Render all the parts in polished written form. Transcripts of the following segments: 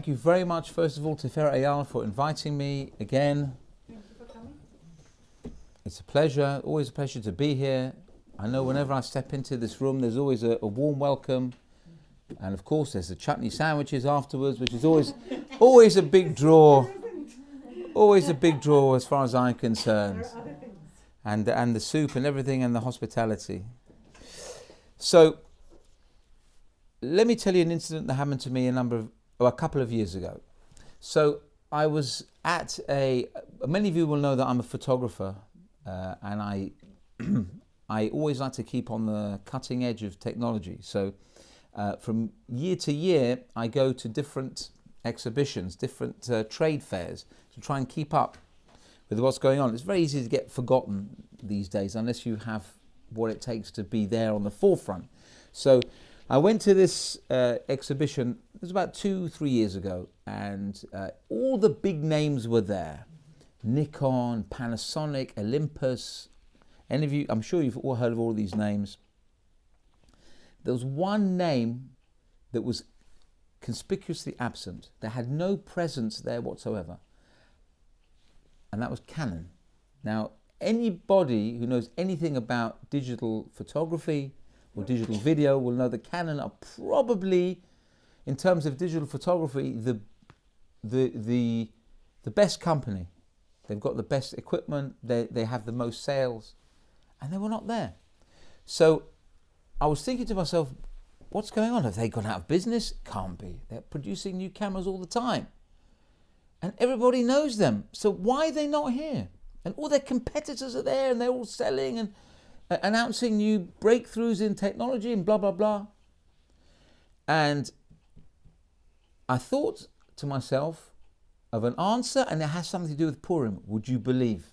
thank you very much, first of all, to Tiferet Eyal for inviting me again. Thank you for coming. It's a pleasure, always a pleasure to be here. I know whenever I step into this room, there's always a warm welcome. And of course, there's the chutney sandwiches afterwards, which is always a big draw. Always a big draw as far as I'm concerned. There are other things. And the soup and everything and the hospitality. So, let me tell you an incident that happened to me a couple of years ago. So, I was at many of you will know that I'm a photographer, and I I always like to keep on the cutting edge of technology. So, from year to year, I go to different exhibitions, different trade fairs to try and keep up with what's going on. It's very easy to get forgotten these days unless you have what it takes to be there on the forefront. So I went to this exhibition, it was about 2-3 years ago, and all the big names were there. Nikon, Panasonic, Olympus. Any of you, I'm sure you've all heard of all these names. There was one name that was conspicuously absent. They had no presence there whatsoever. And that was Canon. Now, anybody who knows anything about digital photography or digital video will know that Canon are probably, in terms of digital photography, the best company. They've got the best equipment, they have the most sales, and they were not there. So I was thinking to myself, what's going on? Have they gone out of business? Can't be. They're producing new cameras all the time. And everybody knows them. So why are they not here? And all their competitors are there and they're all selling and announcing new breakthroughs in technology and blah, blah, blah. And I thought to myself of an answer, and it has something to do with Purim. Would you believe?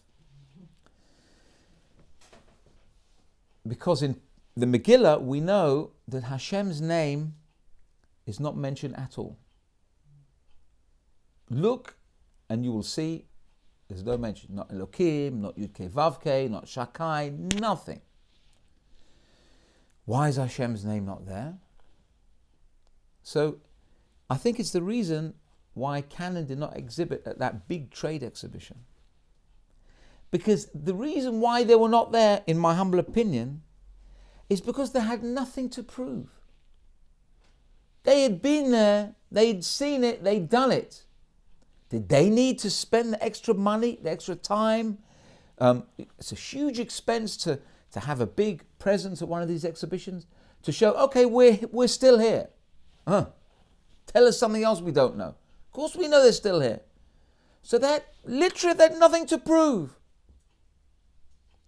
Because in the Megillah, we know that Hashem's name is not mentioned at all. Look, and you will see there's no mention. Not Elokim, not Yud-Kei Vav-Kei, not Shakai, nothing. Why is Hashem's name not there? So, I think it's the reason why Canon did not exhibit at that big trade exhibition. Because the reason why they were not there, in my humble opinion, is because they had nothing to prove. They had been there, they'd seen it, they'd done it. Did they need to spend the extra money, the extra time? It's a huge expense to have a big presence at one of these exhibitions, to show, okay, we're still here. Tell us something else we don't know. Of course we know they're still here. So that literally they had nothing to prove.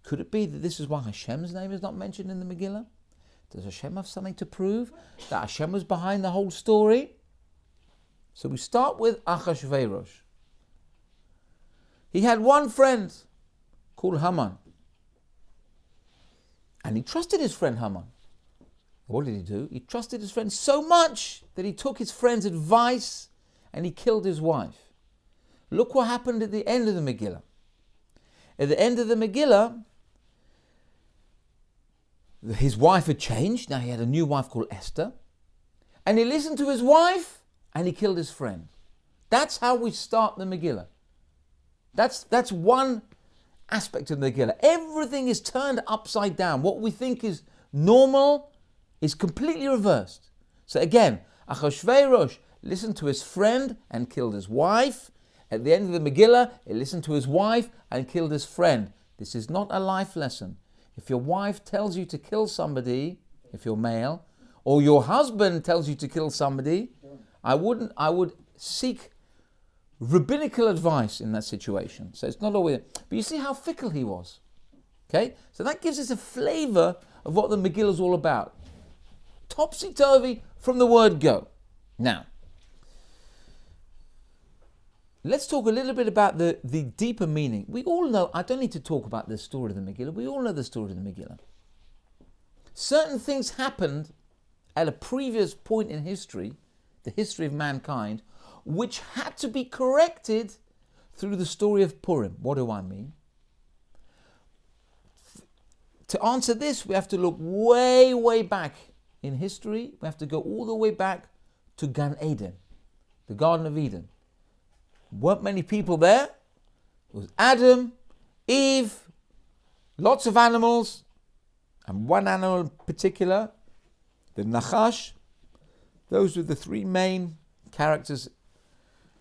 Could it be that this is why Hashem's name is not mentioned in the Megillah? Does Hashem have something to prove? That Hashem was behind the whole story? So we start with Achashverosh. He had one friend called Haman. And he trusted his friend Haman. What did he do? He trusted his friend so much that he took his friend's advice and he killed his wife. Look what happened at the end of the Megillah. At the end of the Megillah, his wife had changed. Now he had a new wife called Esther. And he listened to his wife and he killed his friend. That's how we start the Megillah. That's one aspect of the Megillah. Everything is turned upside down. What we think is normal is completely reversed. So again, Achashverosh listened to his friend and killed his wife. At the end of the Megillah, he listened to his wife and killed his friend. This is not a life lesson. If your wife tells you to kill somebody, if you're male, or your husband tells you to kill somebody, I would seek rabbinical advice in that situation. So it's not always, but you see how fickle he was. Okay? So that gives us a flavor of what the Megillah is all about. Topsy-turvy from the word go. Now, let's talk a little bit about the deeper meaning. We all know, I don't need to talk about the story of the Megillah. We all know the story of the Megillah. Certain things happened at a previous point in history, the history of mankind, which had to be corrected through the story of Purim. What do I mean? To answer this, we have to look way, way back in history. We have to go all the way back to Gan Eden. the Garden of Eden. Weren't many people there. It was Adam, Eve, lots of animals, and one animal in particular, the Nachash. Those were the three main characters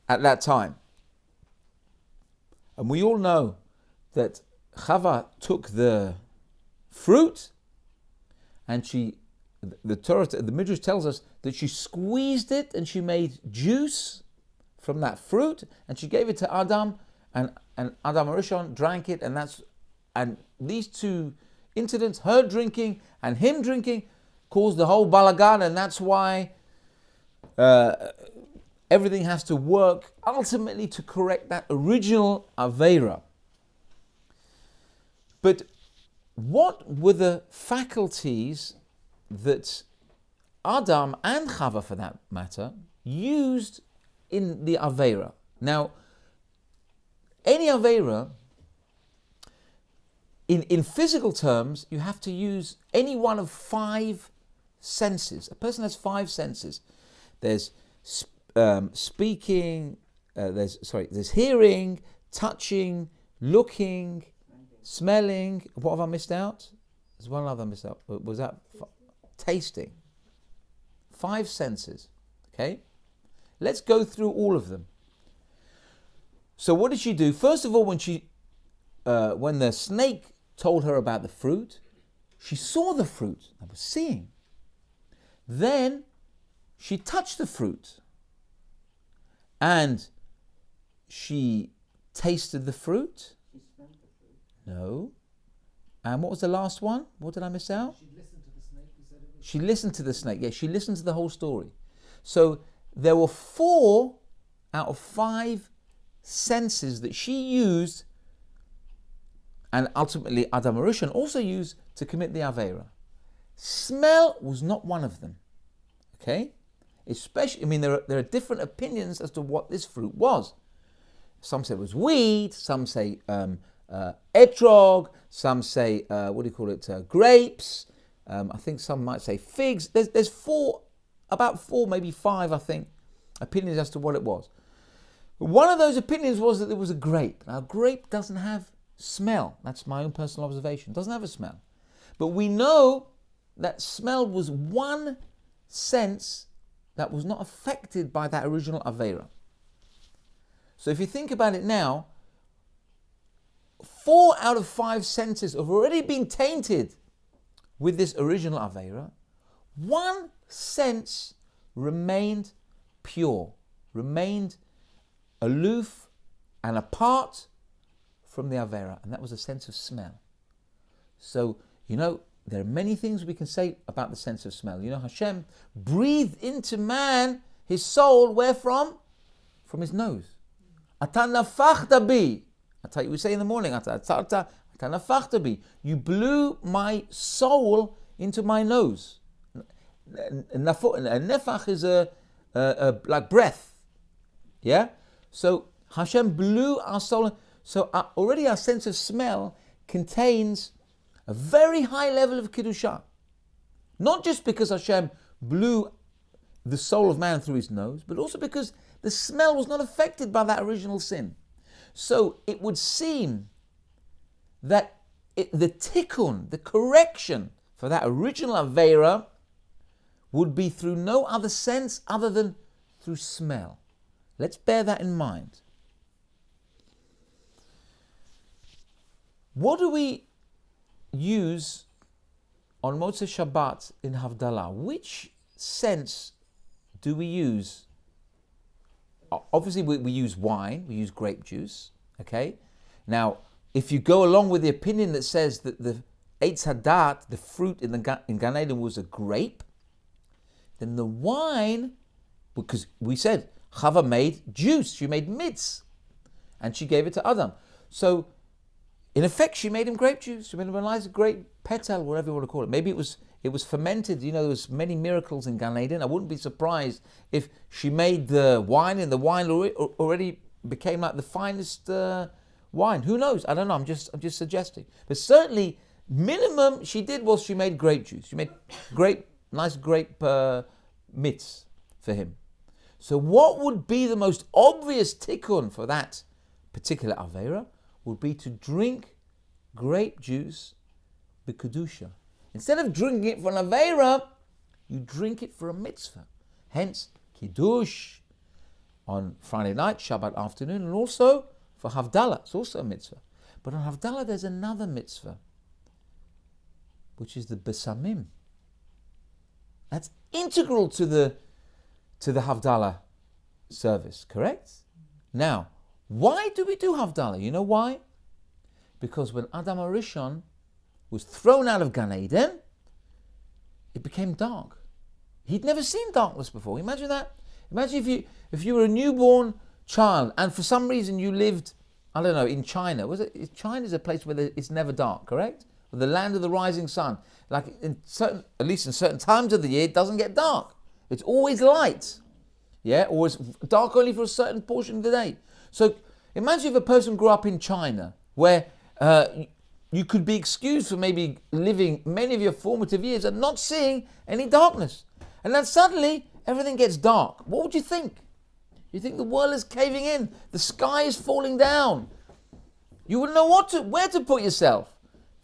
at that time. And we all know that Chava took the fruit and the Midrash tells us that she squeezed it and she made juice from that fruit and she gave it to Adam, and Adam Arishon drank it, and these two incidents, her drinking and him drinking, caused the whole balagan, and that's why everything has to work ultimately to correct that original Aveira. But what were the faculties that Adam and Chava, for that matter, used in the Aveira? Now, any Aveira, in physical terms, you have to use any one of 5 senses. A person has 5 senses. There's speaking, there's hearing, touching, looking, smelling. What have I missed out? There's one other I missed out. Was that tasting? 5 senses. Okay? Let's go through all of them. So what did she do? First of all, when the snake told her about the fruit, she saw the fruit. I was seeing. Then she touched the fruit. And she tasted the fruit. She smelled the fruit. No. And what was the last one? What did I miss out? She listened to the snake. You said it was. She listened to the snake. Yeah, she listened to the whole story. So there were 4 out of 5 senses that she used, and ultimately Adam Arishon also used to commit the Aveira. Smell was not one of them. Okay? Especially, there are different opinions as to what this fruit was. Some say it was wheat, some say etrog, some say, grapes. I think some might say figs. There's 4, about 4, maybe 5, I think, opinions as to what it was. One of those opinions was that it was a grape. Now, a grape doesn't have smell. That's my own personal observation. It doesn't have a smell. But we know that smell was one sense that was not affected by that original Aveira. So if you think about it now, 4 out of 5 senses have already been tainted with this original Aveira. One sense remained pure, remained aloof and apart from the Aveira, and that was a sense of smell. So, there are many things we can say about the sense of smell. Hashem breathed into man, his soul, where from? From his nose. Ata nafachta bi. We say in the morning, Ata nafachta bi. You blew my soul into my nose. Nefach is like breath. Yeah? So Hashem blew our soul. So already our sense of smell contains a very high level of Kedusha. Not just because Hashem blew the soul of man through his nose, but also because the smell was not affected by that original sin. So it would seem that the tikkun, the correction for that original Aveira, would be through no other sense other than through smell. Let's bear that in mind. What do we use on Motzei Shabbat in Havdalah? Which sense do we use? Obviously, we use wine, we use grape juice, okay? Now, if you go along with the opinion that says that the Eitz Hadat, the fruit in Gan Eden, was a grape, then the wine, because we said Chava made juice, she made mitz, and she gave it to Adam. So, in effect, she made him grape juice. She made him a nice grape petal, whatever you want to call it. Maybe it was fermented. There was many miracles in Gan Eden. I wouldn't be surprised if she made the wine and the wine already became like the finest wine. Who knows? I don't know. I'm just suggesting. But certainly, minimum she did was she made grape juice. She made nice grape mitz for him. So what would be the most obvious tikkun for that particular Avera would be to drink grape juice b'kedusha. Instead of drinking it for an Avera, you drink it for a mitzvah. Hence, Kiddush on Friday night, Shabbat afternoon, and also for Havdalah. It's also a mitzvah. But on Havdalah, there's another mitzvah, which is the Besamim. That's integral to the Havdalah service, correct? Now, why do we do Havdalah? You know why? Because when Adam HaRishon was thrown out of Gan Eden, it became dark. He'd never seen darkness before. Imagine that. Imagine if you were a newborn child and for some reason you lived, I don't know, in China. China is a place where it's never dark, correct? The land of the rising sun. Like at least in certain times of the year, it doesn't get dark. It's always light. Yeah, or it's dark only for a certain portion of the day. So imagine if a person grew up in China where you could be excused for maybe living many of your formative years and not seeing any darkness. And then suddenly everything gets dark. What would you think? You think the world is caving in. The sky is falling down. You wouldn't know where to put yourself.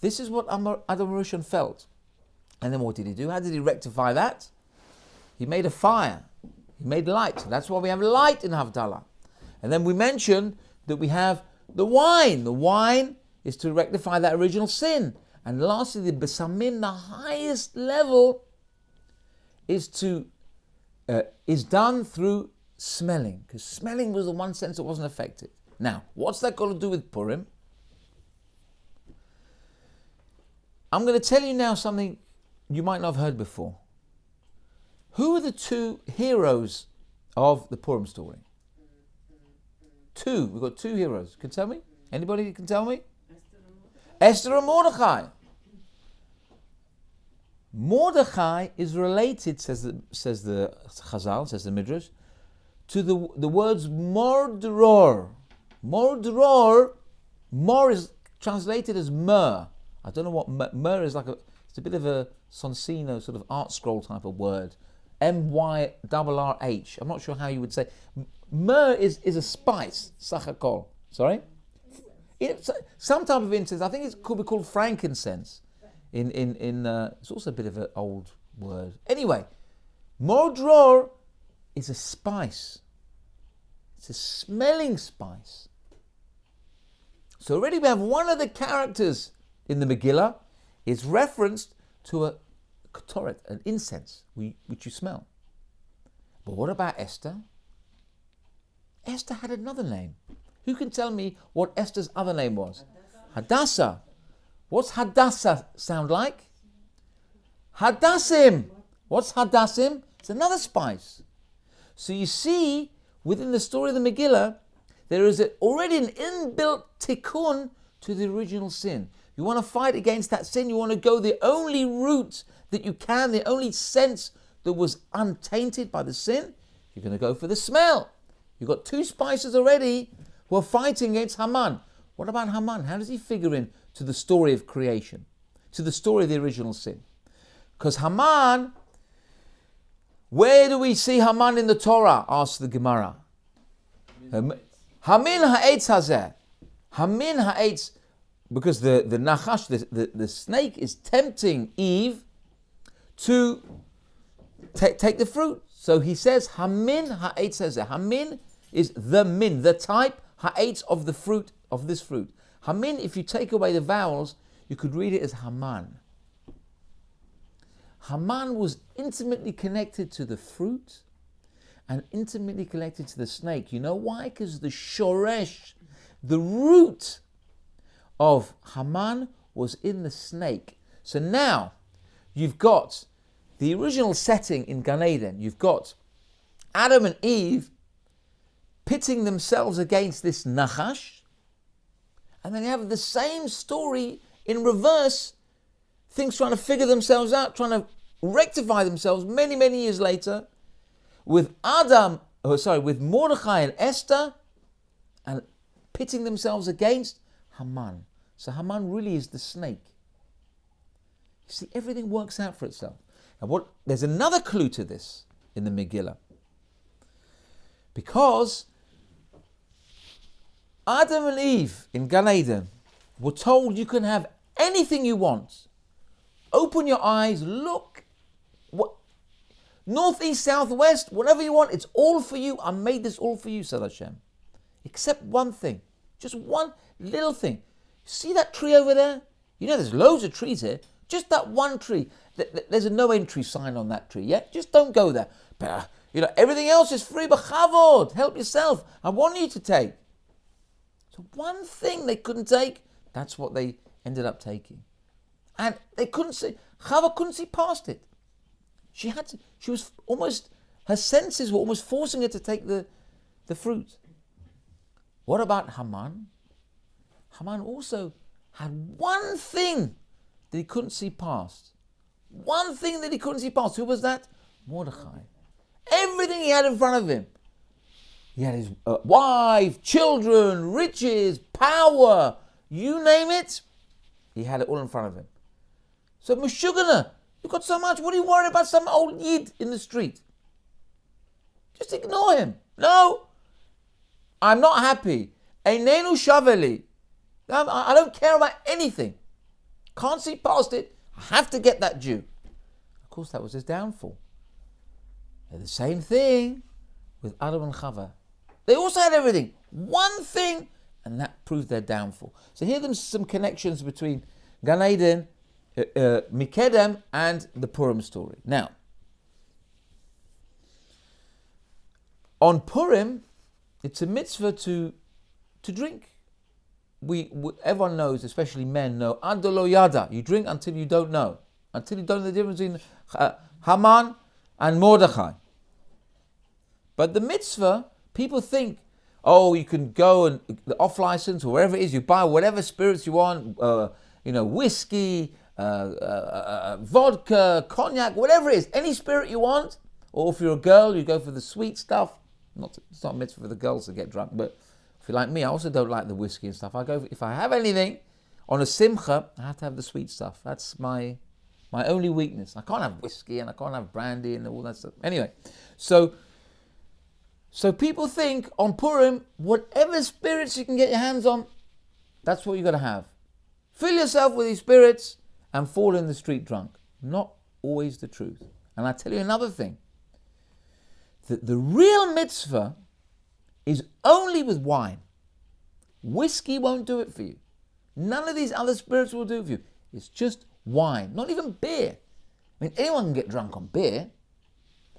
This is what Adam HaRishon felt. And then what did he do? How did he rectify that? He made a fire. He made light. That's why we have light in Havdalah. And then we mentioned that we have the wine. The wine is to rectify that original sin. And lastly, the Besamim, the highest level, is done through smelling. Because smelling was the one sense that wasn't affected. Now, what's that got to do with Purim? I'm going to tell you now something you might not have heard before. Who are the two heroes of the Purim story? Two. We've got two heroes. Can you tell me? Anybody can tell me? Esther and Mordechai. Mordechai is related, says the Chazal, says the Midrash, to the words Mordror. Mordror, Mor is translated as myrrh. I don't know what myrrh is like. It's a bit of a Sonsino sort of art scroll type of word. M-Y-R-R-H. I'm not sure how you would say. Myrrh is a spice, sachakol. Sorry? Some type of incense. I think it could be called frankincense. It's also a bit of an old word. Anyway, Mordror is a spice. It's a smelling spice. So already we have one of the characters in the Megillah is referenced to a ketoret, an incense, which you smell. But what about Esther? Esther had another name. Who can tell me what Esther's other name was? Hadassah. What's Hadassah sound like? Hadassim. What's Hadassim? It's another spice. So you see, within the story of the Megillah, there is already an inbuilt tikkun to the original sin. You want to fight against that sin, you want to go the only route that you can, the only sense that was untainted by the sin, you're going to go for the smell. You've got two spices already who are fighting against Haman. What about Haman? How does he figure in to the story of creation, to the story of the original sin? Because Haman, where do we see Haman in the Torah? Asks the Gemara. Hamin ha'etz hazeh. Hamin ha'etz, because the Nachash, the snake, is tempting Eve to take the fruit. So he says, Hamin ha'etz hazeh. Hamin is the min, the type, ha'etz of the fruit, of this fruit. Hamin, if you take away the vowels, you could read it as Haman. Haman was intimately connected to the fruit and intimately connected to the snake. You know why? Because the shoresh, the root of Haman, was in the snake. So now you've got the original setting in Gan Eden. You've got Adam and Eve pitting themselves against this Nachash, and then you have the same story in reverse, things trying to figure themselves out, trying to rectify themselves many, many years later, with Mordechai and Esther, and pitting themselves against Haman. So Haman really is the snake. You see, everything works out for itself. Now, there's another clue to this in the Megillah. Because Adam and Eve in Gan Eden were told you can have anything you want. Open your eyes, look, what, north, east, south, west, whatever you want, it's all for you. I made this all for you, said Hashem. Except one thing, just one little thing. See that tree over there? You know there's loads of trees here. Just that one tree. There's a no entry sign on that tree, yeah? Just don't go there. But, everything else is free, but chavod, help yourself. I want you to take. So one thing they couldn't take, that's what they ended up taking. And they couldn't see, Chava couldn't see past it. Her senses were almost forcing her to take the fruit. What about Haman? Haman also had one thing that he couldn't see past. One thing that he couldn't see past. Who was that? Mordechai. Everything he had in front of him. He had his wife, children, riches, power, you name it. He had it all in front of him. So, Meshugana, you've got so much. What are you worried about some old Yid in the street? Just ignore him. No, I'm not happy. Einenu shaveli. I don't care about anything. Can't see past it. I have to get that Jew. Of course, that was his downfall. They're the same thing with Adam and Chava. They also had everything. One thing, and that proved their downfall. So here are some connections between Gan Eden, Mikedem, and the Purim story. Now, on Purim, it's a mitzvah to drink. Everyone knows, especially men know, Adolo Yada. You drink until you don't know. Until you don't know the difference between Haman and Mordechai. But the mitzvah, people think, you can go and off license or wherever it is, you buy whatever spirits you want, whiskey, vodka, cognac, whatever it is, any spirit you want. Or if you're a girl, you go for the sweet stuff. It's not a mitzvah for the girls to get drunk, but if you're like me, I also don't like the whiskey and stuff. If I have anything on a simcha, I have to have the sweet stuff. That's my only weakness. I can't have whiskey and I can't have brandy and all that stuff. Anyway, so people think on Purim, whatever spirits you can get your hands on, that's what you got to have. Fill yourself with these spirits and fall in the street drunk. Not always the truth. And I tell you another thing. The real mitzvah is only with wine. Whiskey won't do it for you. None of these other spirits will do it for you. It's just wine, not even beer. I mean, anyone can get drunk on beer.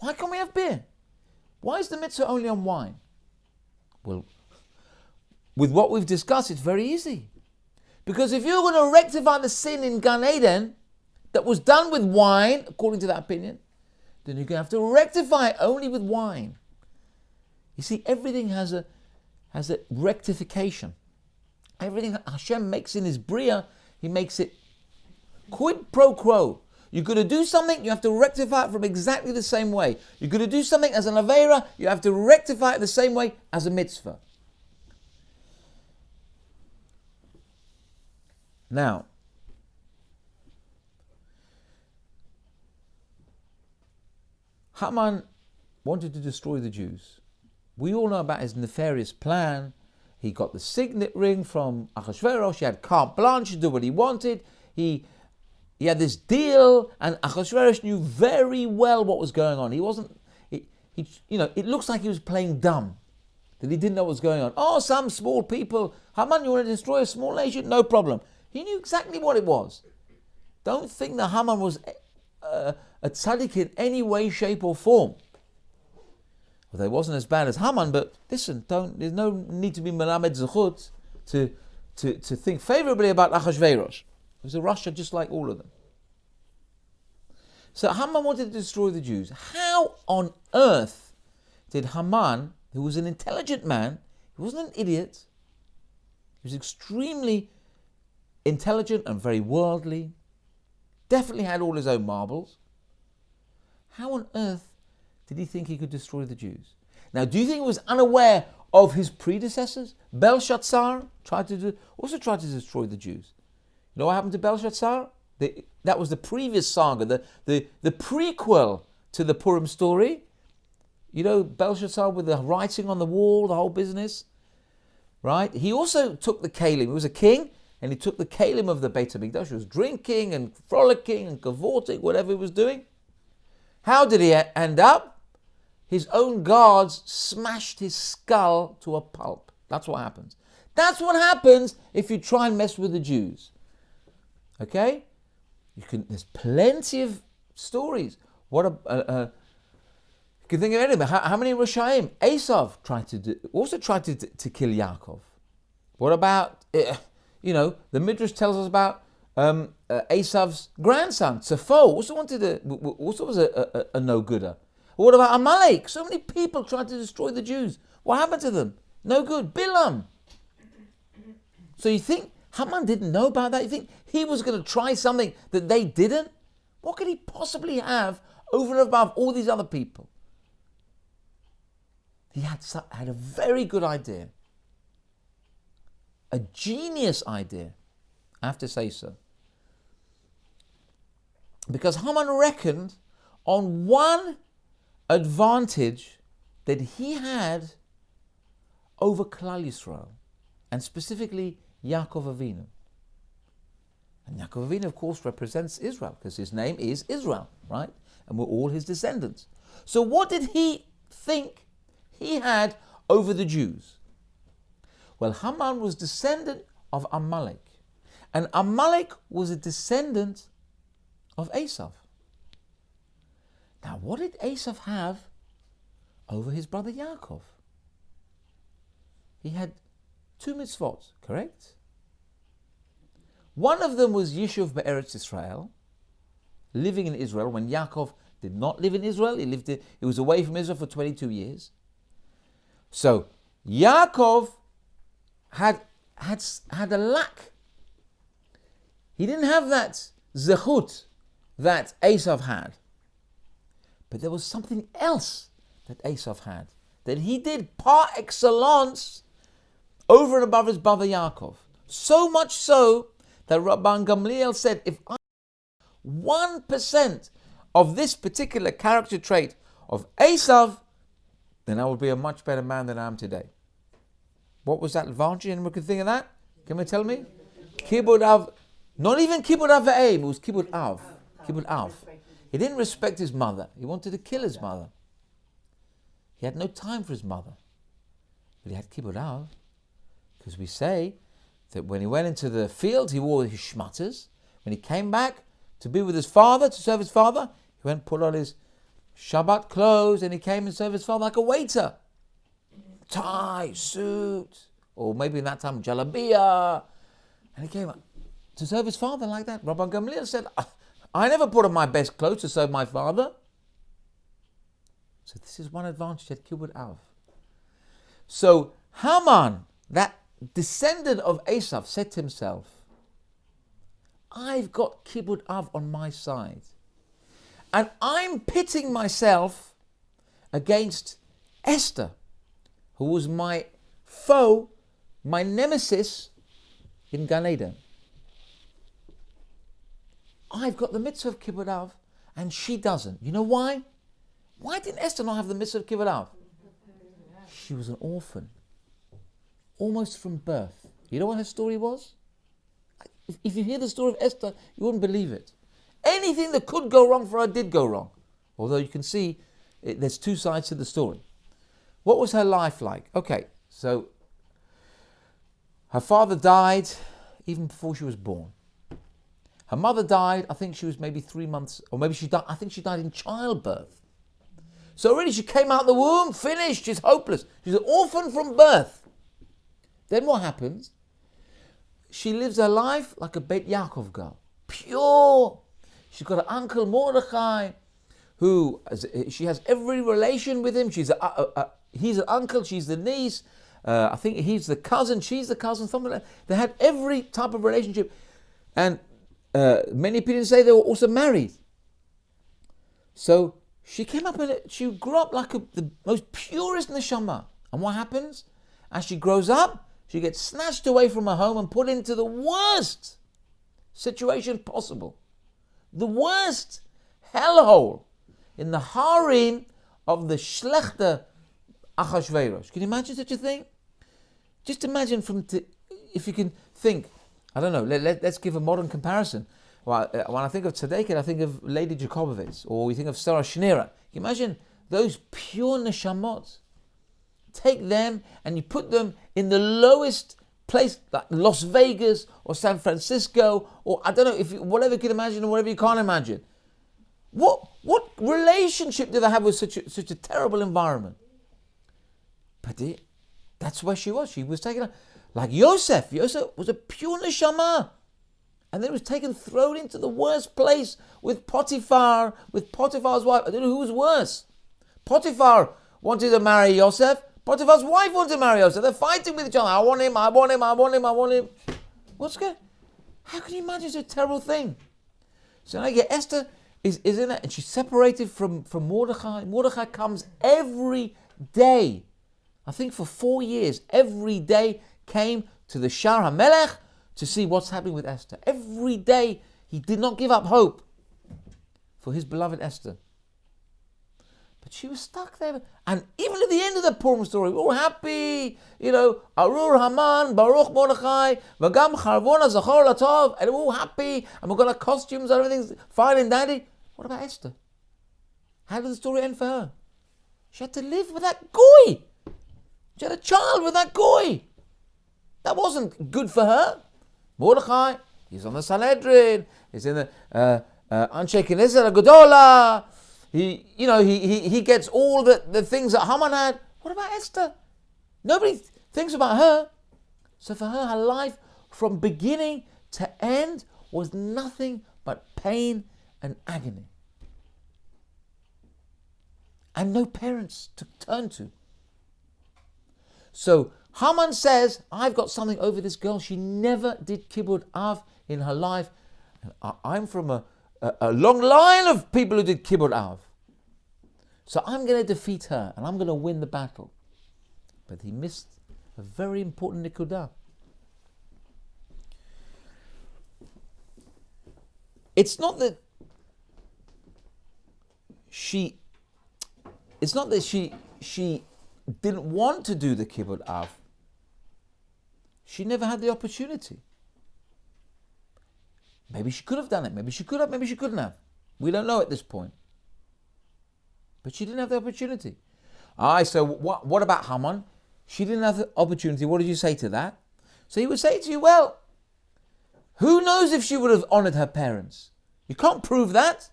Why can't we have beer? Why is the mitzvah only on wine? Well, with what we've discussed, it's very easy. Because if you're going to rectify the sin in Gan Eden that was done with wine, according to that opinion, then you're going to have to rectify it only with wine. You see, everything has a rectification. Everything that Hashem makes in His Bria, He makes it quid pro quo. You're going to do something, you have to rectify it from exactly the same way. You're going to do something as an Aveira, you have to rectify it the same way as a mitzvah. Now, Haman wanted to destroy the Jews. We all know about his nefarious plan. He got the signet ring from Achashverosh. He had carte blanche to do what he wanted. He had this deal, and Achashverosh knew very well what was going on. He wasn't. It looks like he was playing dumb, that he didn't know what was going on. Oh, some small people. Haman, you want to destroy a small nation? No problem. He knew exactly what it was. Don't think that Haman was a tzaddik in any way, shape, or form. Well, they wasn't as bad as Haman, but listen, there's no need to be melamed zechut to think favorably about Achashverosh. He was a Russia just like all of them. So Haman wanted to destroy the Jews. How on earth did Haman, who was an intelligent man, he wasn't an idiot, he was extremely intelligent and very worldly, definitely had all his own marbles. How on earth did he think he could destroy the Jews? Now, do you think he was unaware of his predecessors? Belshazzar also tried to destroy the Jews. You know what happened to Belshazzar? That was the previous saga, the prequel to the Purim story. You know, Belshazzar with the writing on the wall, the whole business, right? He also took the kalim. He was a king, and he took the kalim of the Beit HaMikdash. He was drinking and frolicking and cavorting, whatever he was doing. How did he end up? His own guards smashed his skull to a pulp. That's what happens. That's what happens if you try and mess with the Jews. Okay? There's plenty of stories. You can think of anything. How many Rishayim? Esav also tried to kill Yaakov. What about, the Midrash tells us about Esav's grandson, Tzafo, also was a no-gooder. What about Amalek? So many people tried to destroy the Jews. What happened to them? No good. Bilam. So you think Haman didn't know about that? You think he was going to try something that they didn't? What could he possibly have over and above all these other people? He had a very good idea. A genius idea. I have to say so. Because Haman reckoned on one advantage that he had over Klal Yisrael, and specifically Yaakov Avinu. And Yaakov Avinu, of course, represents Israel, because his name is Israel, right? And we're all his descendants. So what did he think he had over the Jews? Well, Haman was descendant of Amalek, and Amalek was a descendant of Esav. Now, what did Esav have over his brother Yaakov? He had 2 mitzvot, correct? One of them was Yishuv Be'eretz Israel, living in Israel when Yaakov did not live in Israel. He was away from Israel for 22 years. So Yaakov had a lack. He didn't have that zechut that Esav had. But there was something else that Esav had, that he did par excellence over and above his brother Yaakov. So much so that Rabban Gamliel said, if I 1% of this particular character trait of Esav, then I would be a much better man than I am today. What was that advantage? Anyone can think of that? Can you tell me? Kibud Av, not even Kibud Av Ve'em, it was Kibud Av. Kibud Av. He didn't respect his mother. He wanted to kill his mother. He had no time for his mother. But he had Kibud Av. Because we say that when he went into the field, he wore his shmatters. When he came back to be with his father, to serve his father, he went and put on his Shabbat clothes and he came and served his father like a waiter. Tie, suit, or maybe in that time, jalabiyah. And he came to serve his father like that. Rabban Gamliel said, I never put on my best clothes to serve my father. So this is one advantage that Kibud Av. So Haman, that descendant of Esav, said to himself, I've got Kibud Av on my side. And I'm pitting myself against Esther, who was my foe, my nemesis in Gan Eden. I've got the mitzvah of Kibud Av, and she doesn't. You know why? Why didn't Esther not have the mitzvah of Kibud Av? She was an orphan, almost from birth. You know what her story was? If you hear the story of Esther, you wouldn't believe it. Anything that could go wrong for her did go wrong. Although you can see there's 2 sides to the story. What was her life like? Okay, so her father died even before she was born. Her mother died, I think she was maybe 3 months, or maybe she died, I think she died in childbirth. So already she came out the womb, finished, she's hopeless. She's an orphan from birth. Then what happens? She lives her life like a Beit Yaakov girl. Pure. She's got an uncle Mordechai, who she has every relation with him. He's an uncle, she's the niece. I think he's the cousin, she's the cousin, something like that. They had every type of relationship. And many people say they were also married. So she came up and she grew up like the most purest neshama. And what happens? As she grows up, she gets snatched away from her home and put into the worst situation possible. The worst hellhole in the harem of the schlechte Achashverosh. Can you imagine such a thing? Just imagine if you can think, I don't know, let's give a modern comparison. Well, when I think of Tzedekah, I think of Lady Jacobovitz, or we think of Sarah Schneera. Can you imagine those pure neshamot? Take them and you put them in the lowest place, like Las Vegas or San Francisco, or I don't know, whatever you can imagine or whatever you can't imagine. What relationship do they have with such a terrible environment? But that's where she was. She was taken, like Yosef. Yosef was a pure neshama. And then was thrown into the worst place with Potiphar's wife. I don't know who was worse. Potiphar wanted to marry Yosef. Potiphar's wife wanted to marry Yosef. They're fighting with each other. I want him. What's good? How can you imagine such a terrible thing? So now you get Esther is in it, and she's separated from Mordechai. Mordechai comes every day. I think for 4 years, every day came to the Shar HaMelech to see what's happening with Esther. Every day he did not give up hope for his beloved Esther. But she was stuck there. And even at the end of the Purim story, we're all happy. Arur Haman, Baruch Mordechai, Vagam Charvona Zachor Latov, and we're all happy, and we've got our costumes and everything's fine and dandy. What about Esther? How did the story end for her? She had to live with that goy. She had a child with that goy. That wasn't good for her. Mordechai, he's on the Sanhedrin. He's in the Anshe Knesset Gedola. He gets all the things that Haman had. What about Esther? Nobody thinks about her. So for her life from beginning to end was nothing but pain and agony. And no parents to turn to. So Haman says, I've got something over this girl. She never did kibbud av in her life. And I'm from a long line of people who did kibbud av. So I'm going to defeat her and I'm going to win the battle. But he missed a very important nikudah. It's not that she didn't want to do the kibbud av. She never had the opportunity. Maybe she could have done it. Maybe she could have. Maybe she couldn't have. We don't know at this point. But she didn't have the opportunity. So what about Haman? She didn't have the opportunity. What did you say to that? So he would say to you, well, who knows if she would have honored her parents? You can't prove that.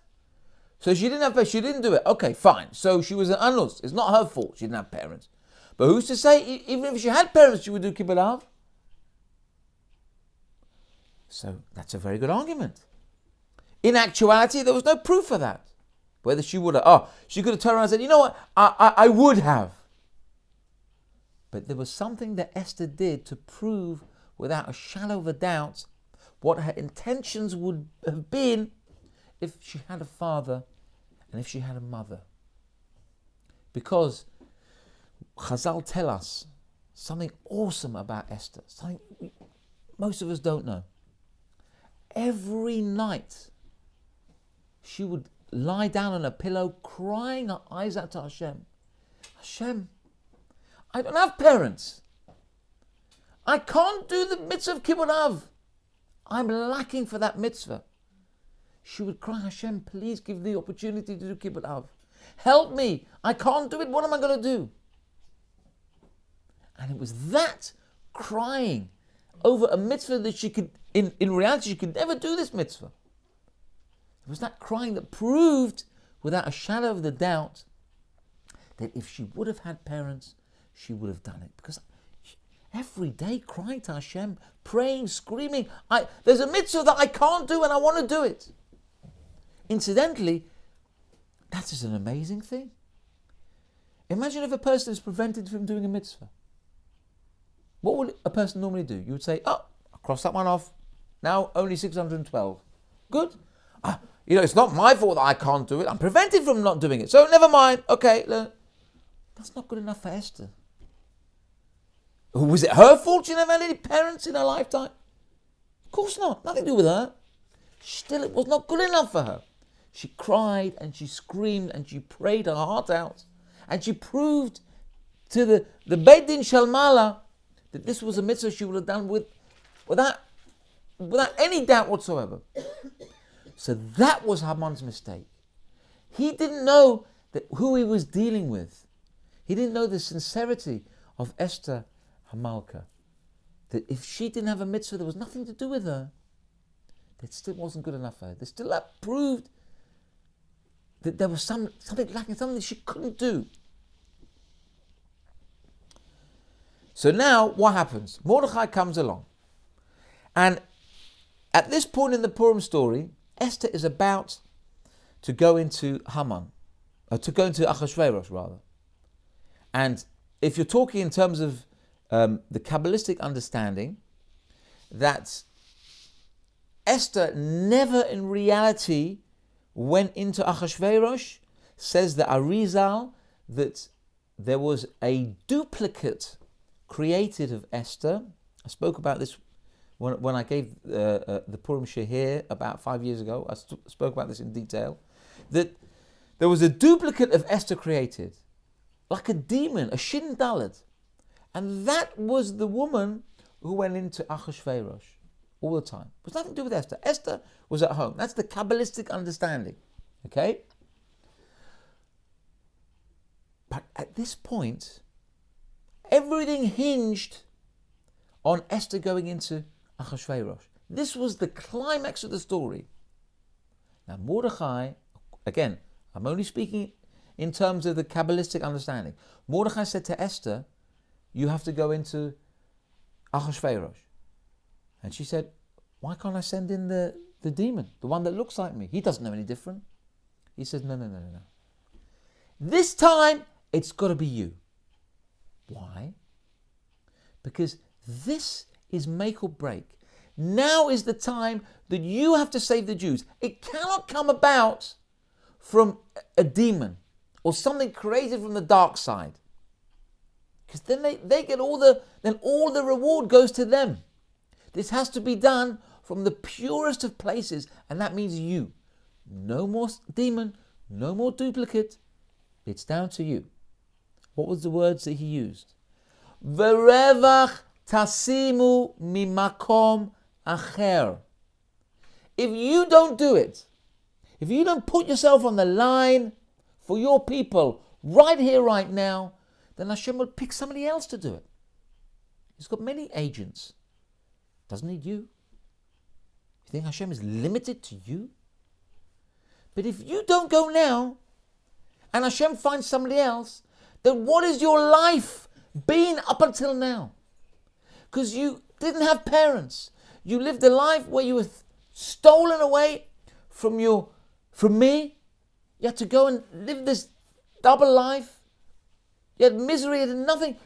So she didn't do it. Okay, fine. So she was an anus. It's not her fault. She didn't have parents. But who's to say, even if she had parents, she would do kibbud av? So that's a very good argument. In actuality, there was no proof for that. Whether she would have, she could have turned around and said, you know what, I would have. But there was something that Esther did to prove without a shadow of a doubt what her intentions would have been if she had a father and if she had a mother. Because Chazal tell us something awesome about Esther, something most of us don't know. Every night she would lie down on a pillow crying her eyes out to Hashem. Hashem, I don't have parents. I can't do the mitzvah of kibbud av. I'm lacking for that mitzvah. She would cry, Hashem, please give the opportunity to do kibbud av. Help me. I can't do it. What am I going to do? And it was that crying over a mitzvah that she could, in reality, she could never do this mitzvah. It was that crying that proved, without a shadow of the doubt, that if she would have had parents, she would have done it. Because every day crying to Hashem, praying, screaming, there's a mitzvah that I can't do and I want to do it. Incidentally, that is an amazing thing. Imagine if a person is prevented from doing a mitzvah. What would a person normally do? You would say, I'll cross that one off. Now only 612. Good. It's not my fault that I can't do it. I'm prevented from not doing it. So never mind. Okay. That's not good enough for Esther. Was it her fault she never had any parents in her lifetime? Of course not. Nothing to do with her. Still, it was not good enough for her. She cried and she screamed and she prayed her heart out. And she proved to the Beit Din Shalmala that this was a mitzvah she would have done without any doubt whatsoever. So that was Haman's mistake. He didn't know that who he was dealing with. He didn't know the sincerity of Esther Hamalka. That if she didn't have a mitzvah, there was nothing to do with her. That still wasn't good enough for her. That still that proved that there was something lacking, something that she couldn't do. So now what happens? Mordechai comes along. And at this point in the Purim story, Esther is about to go into Haman, or to go into Achashverosh rather. And if you're talking in terms of the Kabbalistic understanding, that Esther never in reality went into Achashverosh, says the Arizal that there was a duplicate created of Esther. I spoke about this when I gave the Purim Shehir about 5 years ago. I spoke about this in detail. That there was a duplicate of Esther created, like a demon, a Shin Dalet. And that was the woman who went into Achashverosh all the time. It was nothing to do with Esther. Esther was at home. That's the Kabbalistic understanding. Okay? But at this point, everything hinged on Esther going into Achashverosh. This was the climax of the story. Now Mordechai, again, I'm only speaking in terms of the Kabbalistic understanding. Mordechai said to Esther, you have to go into Achashverosh. And she said, why can't I send in the demon, the one that looks like me? He doesn't know any different. He says, no. This time, it's got to be you. Why? Because this is make or break. Now is the time that you have to save the Jews. It cannot come about from a demon or something created from the dark side. Because then they get all the reward goes to them. This has to be done from the purest of places, and that means you. No more demon, no more duplicate. It's down to you. What was the words that he used? Verevach tasimu mimakom acher. If you don't do it, if you don't put yourself on the line for your people right here, right now, then Hashem will pick somebody else to do it. He's got many agents. Doesn't need you. You think Hashem is limited to you? But if you don't go now, and Hashem finds somebody else, then what is your life been up until now? Because you didn't have parents. You lived a life where you were stolen away from me. You had to go and live this double life. You had misery, you had nothing.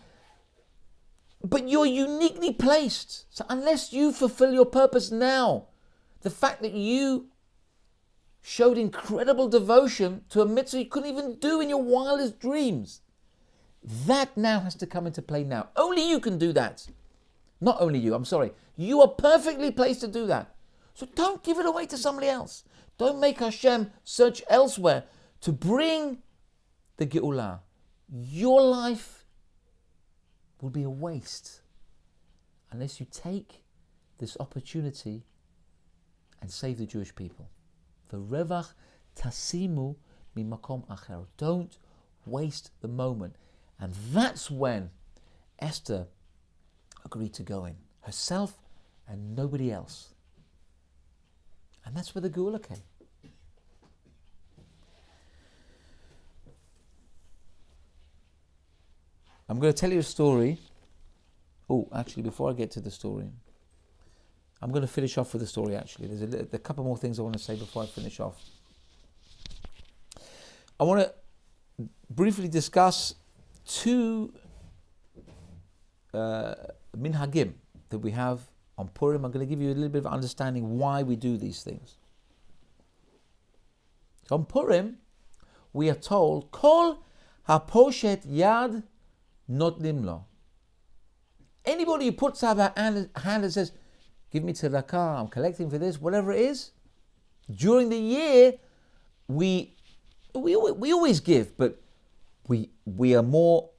But you're uniquely placed. So unless you fulfill your purpose now, the fact that you showed incredible devotion to a mitzvah you couldn't even do in your wildest dreams, that now has to come into play now. Only you can do that. Not only you, I'm sorry. You are perfectly placed to do that. So don't give it away to somebody else. Don't make Hashem search elsewhere to bring the Geulah. Your life will be a waste unless you take this opportunity and save the Jewish people. V'revach tasimu mimakom acher. Don't waste the moment. And that's when Esther agreed to go in. Herself and nobody else. And that's where the Geulah came. I'm going to tell you a story. Oh, actually, before I get to the story, I'm going to finish off with the story, actually. There's a couple more things I want to say before I finish off. I want to briefly discuss two minhagim that we have on Purim. I'm going to give you a little bit of understanding why we do these things. On Purim, we are told, Kol haposhet yad notnim lo. Anybody who puts up a hand and says, give me tzedakah, I'm collecting for this, whatever it is, during the year, we always give, but we are more,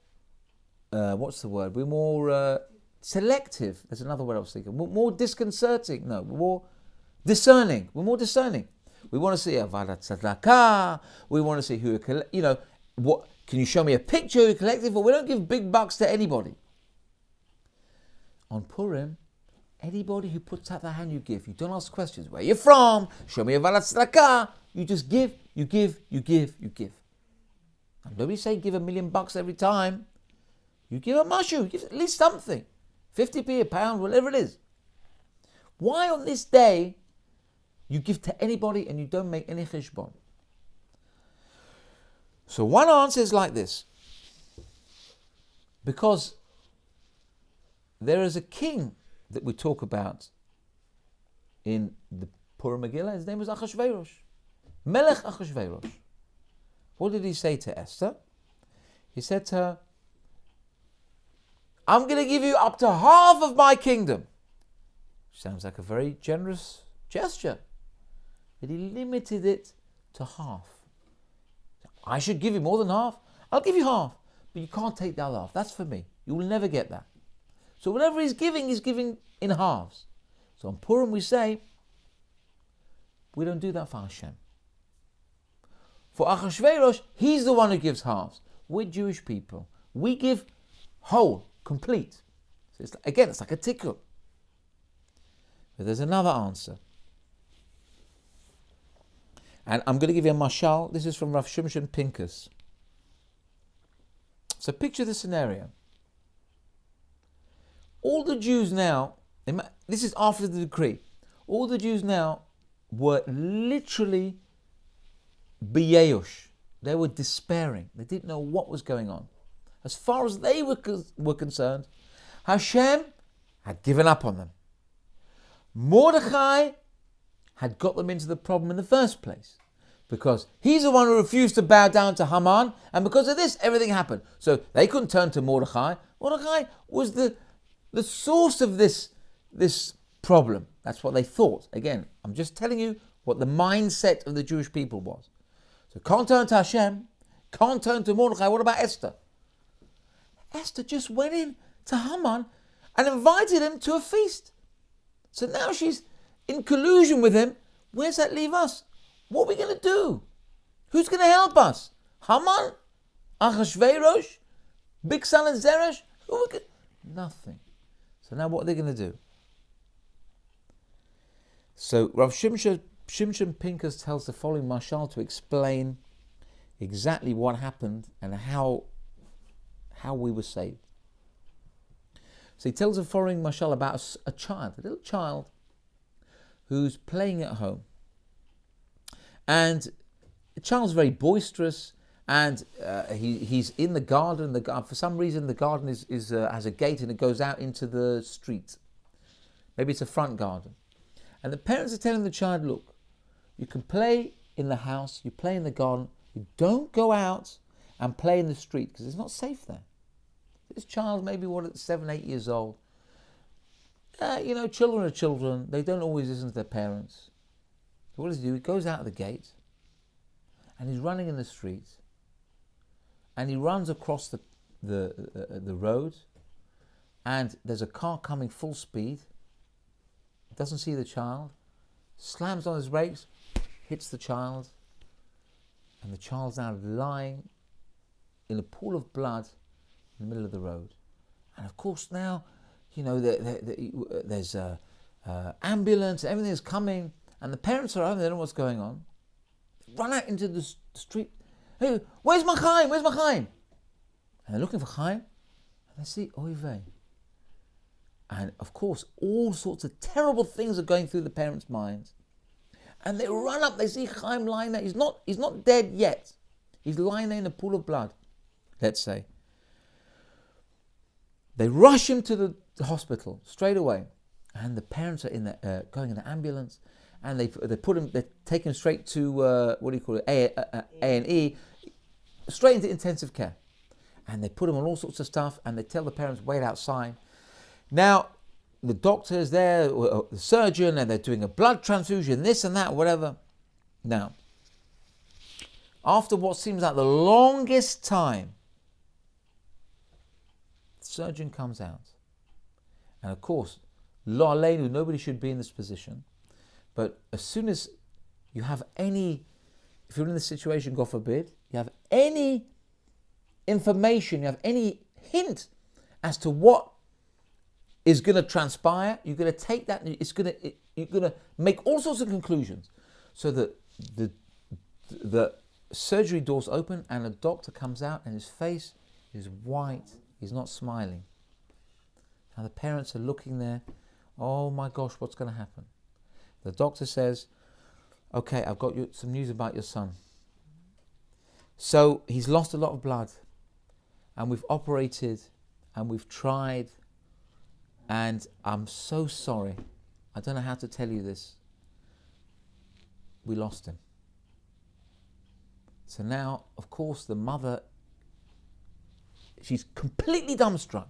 what's the word? We're more selective. There's another word I was thinking. More disconcerting. No, we're more discerning. We're more discerning. We want to see Avadat Tzedakah. We want to see who, what, can you show me a picture who collected for? We don't give big bucks to anybody. On Purim, anybody who puts out their hand, you give. You don't ask questions. Where are you from? Show me Avadat Tzedakah. You just give, you give, you give, you give. And nobody say give $1 million every time. You give a mushu, give at least something. 50p, a pound, whatever it is. Why on this day you give to anybody and you don't make any cheshbon? So one answer is like this. Because there is a king that we talk about in the Purim Megillah. His name was Achashverosh. Melech Achashverosh. What did he say to Esther? He said to her, I'm going to give you up to half of my kingdom. Sounds like a very generous gesture. But he limited it to half. I should give you more than half. I'll give you half. But you can't take the other half. That's for me. You will never get that. So whatever he's giving in halves. So on Purim we say, we don't do that for Hashem. For Achashverosh, he's the one who gives halves. We're Jewish people. We give whole, complete. So it's like a tikkun. But there's another answer. And I'm going to give you a mashal. This is from Rav Shimshon Pincus. So picture the scenario. All the Jews now, this is after the decree, all the Jews now were literally biyeush. They were despairing. They didn't know what was going on. As far as they were concerned, Hashem had given up on them. Mordechai had got them into the problem in the first place, because he's the one who refused to bow down to Haman, and because of this, everything happened. So they couldn't turn to Mordechai. Mordechai was the source of this problem. That's what they thought. Again, I'm just telling you what the mindset of the Jewish people was. So can't turn to Hashem, can't turn to Mordechai. What about Esther? Esther just went in to Haman and invited him to a feast. So now she's in collusion with him. Where's that leave us? What are we going to do? Who's going to help us? Haman? Achashverosh? Bigsan and Zeresh? Nothing. So now what are they going to do? So Rav Shimshon Pincus tells the following mashal to explain exactly what happened and how we were saved. So he tells the following mashal about a child, a little child who's playing at home. And the child's very boisterous, and he's in the garden. For some reason, the garden has a gate and it goes out into the street. Maybe it's a front garden. And the parents are telling the child, look, you can play in the house, you play in the garden, you don't go out and play in the street because it's not safe there. This child maybe 7, 8 years old. Children are children. They don't always listen to their parents. So what does he do? He goes out of the gate and he's running in the street and he runs across the road, and there's a car coming full speed. Doesn't see the child, slams on his brakes, hits the child, and the child's now lying in a pool of blood in the middle of the road. And of course now, there's a ambulance, everything is coming, and the parents are home, they don't know what's going on. They run out into the street. Hey, where's my Chaim? Where's my Chaim? And they're looking for Chaim, and they see Oy vey. And of course, all sorts of terrible things are going through the parents' minds. And they run up, they see Chaim lying there. He's not dead yet. He's lying there in a pool of blood, let's say. They rush him to the hospital straight away. And the parents are going in the ambulance. And they take him straight to, A&E, straight into intensive care. And they put him on all sorts of stuff. And they tell the parents, wait outside. Now, the doctor is there, the surgeon, and they're doing a blood transfusion, this and that, whatever. Now, after what seems like the longest time, surgeon comes out. And of course, Lo Aleinu, nobody should be in this position. But as soon as you have any, if you're in this situation, God forbid, you have any information, you have any hint as to what is going to transpire, you're going to take that and you're going to make all sorts of conclusions. So that the surgery doors open and a doctor comes out and his face is white. He's not smiling. Now the parents are looking there. Oh my gosh, what's going to happen? The doctor says, okay, I've got some news about your son. So he's lost a lot of blood and we've operated and we've tried and I'm so sorry. I don't know how to tell you this. We lost him. So now, of course, the mother, she's completely dumbstruck.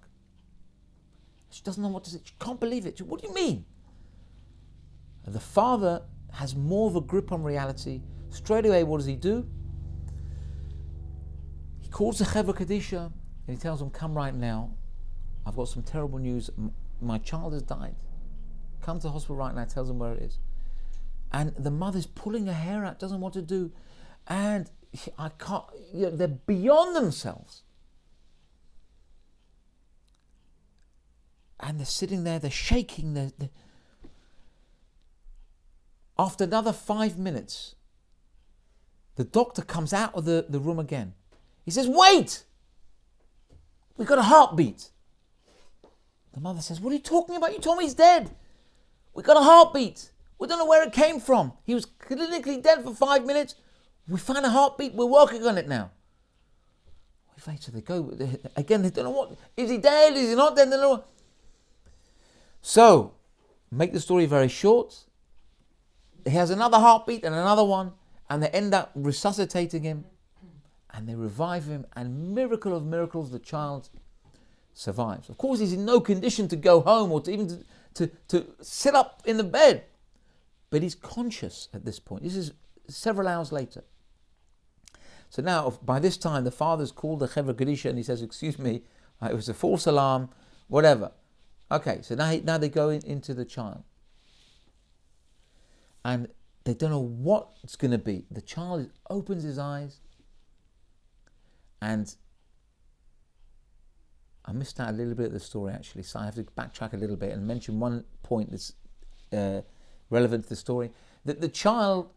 She doesn't know what to say. She can't believe it. What do you mean? The father has more of a grip on reality. Straight away, what does he do? He calls the Chevra Kadisha and he tells them, come right now. I've got some terrible news. My child has died. Come to the hospital right now. Tells them where it is. And the mother's pulling her hair out, doesn't know what to do. And I can't, they're beyond themselves. And they're sitting there, they're shaking. After another 5 minutes, the doctor comes out of the room again. He says, wait! We've got a heartbeat. The mother says, what are you talking about? You told me he's dead. We've got a heartbeat. We don't know where it came from. He was clinically dead for 5 minutes. We found a heartbeat. We're working on it now. Wait, so they go again. They don't know what. Is he dead? Is he not dead? They don't know. So, make the story very short. He has another heartbeat and another one, and they end up resuscitating him, and they revive him. And miracle of miracles, the child survives. Of course, he's in no condition to go home or to even to sit up in the bed, but he's conscious at this point. This is several hours later. So now, by this time, the father's called the Chevra Kadisha and he says, excuse me, it was a false alarm, whatever. Okay, so now they go into the child. And they don't know what it's going to be. The child opens his eyes, and I missed out a little bit of the story actually, so I have to backtrack a little bit and mention one point that's relevant to the story. That the child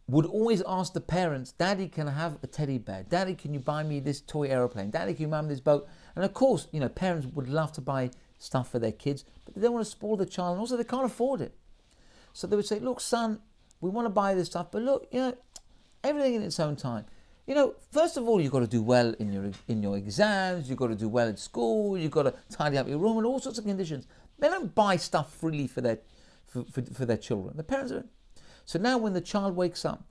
would always ask the parents, Daddy, can I have a teddy bear? Daddy, can you buy me this toy aeroplane? Daddy, can you buy me this boat? And of course, parents would love to buy stuff for their kids, but they don't want to spoil the child, and also they can't afford it. So they would say, look, son, we want to buy this stuff, but look, everything in its own time. First of all, you've got to do well in your exams, you've got to do well at school, you've got to tidy up your room and all sorts of conditions. They don't buy stuff freely for their children. The parents are. So now when the child wakes up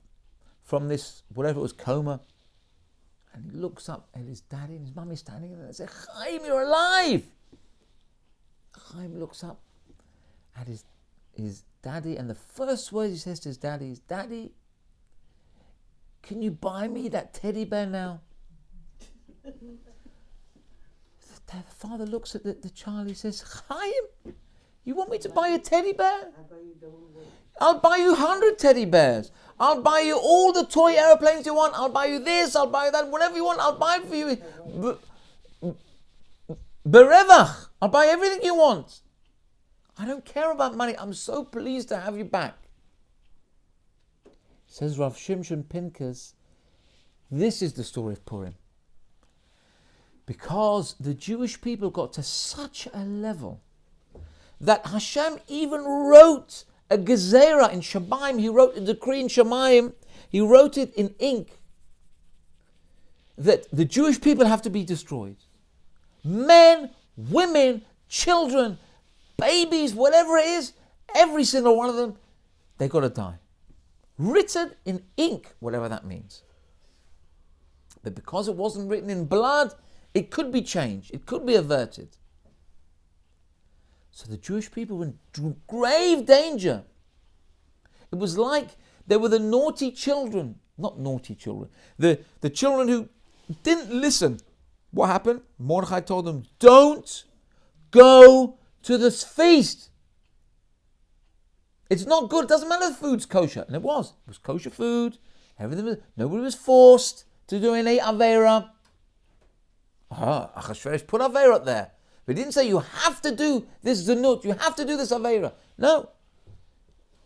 from this, whatever it was, coma, and he looks up at his daddy and his mummy standing there and says, Chaim, you're alive! Chaim looks up at his daddy, and the first word he says to his daddy is, Daddy, can you buy me that teddy bear now? The father looks at the child, he says, Chaim, you want me to buy a teddy bear? I'll buy you 100 teddy bears. I'll buy you all the toy airplanes you want. I'll buy you this, I'll buy you that, whatever you want, I'll buy it for you. Berevach, I'll buy everything you want. I don't care about money. I'm so pleased to have you back. Says Rav Shimshon Pinkas, this is the story of Purim. Because the Jewish people got to such a level that Hashem even wrote a gezerah in Shemayim. He wrote a decree in Shemayim. He wrote it in ink that the Jewish people have to be destroyed. Men, women, children, babies, whatever it is, every single one of them, they got to die. Written in ink, whatever that means. But because it wasn't written in blood, it could be changed. It could be averted. So the Jewish people were in grave danger. It was like they were the naughty children. Not naughty children. The children who didn't listen What happened? Mordechai told them, don't go to this feast. It's not good. It doesn't matter if the food's kosher. And it was. It was kosher food. Everything was, nobody was forced to do any Avera. Achashverosh put Avera up there. But he didn't say you have to do this Zanut, you have to do this Avera. No.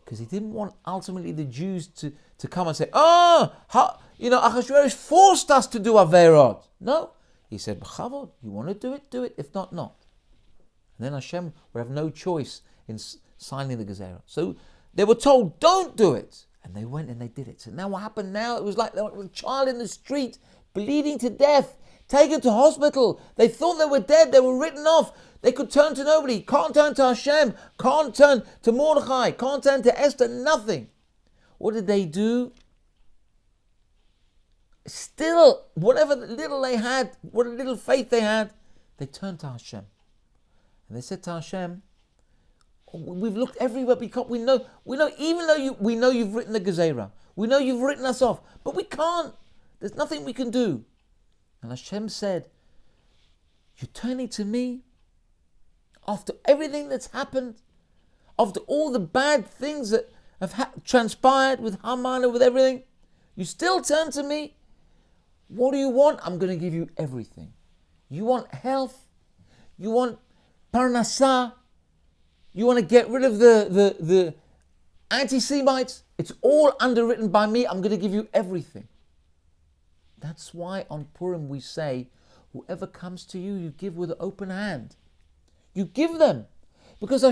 Because he didn't want ultimately the Jews to come and say, Achashverosh forced us to do Averot. No. He said, B'chavod, you want to do it, do it. If not, not. And then Hashem would have no choice in signing the Gezerah. So they were told, don't do it. And they went and they did it. So now what happened now? It was like there was a child in the street, bleeding to death, taken to hospital. They thought they were dead. They were written off. They could turn to nobody. Can't turn to Hashem. Can't turn to Mordechai. Can't turn to Esther. Nothing. What did they do? Still, whatever little they had, what little faith they had, they turned to Hashem. And they said to Hashem, we've looked everywhere because we know, even though we know you've written the Gezerah, we know you've written us off, but we can't. There's nothing we can do. And Hashem said, you're turning to me after everything that's happened, after all the bad things that have transpired with Haman and with everything, you still turn to me? What do you want? I'm going to give you everything. You want health? You want parnasah? You want to get rid of the anti-Semites? It's all underwritten by me. I'm going to give you everything. That's why on Purim we say, whoever comes to you, you give with an open hand. You give them. Because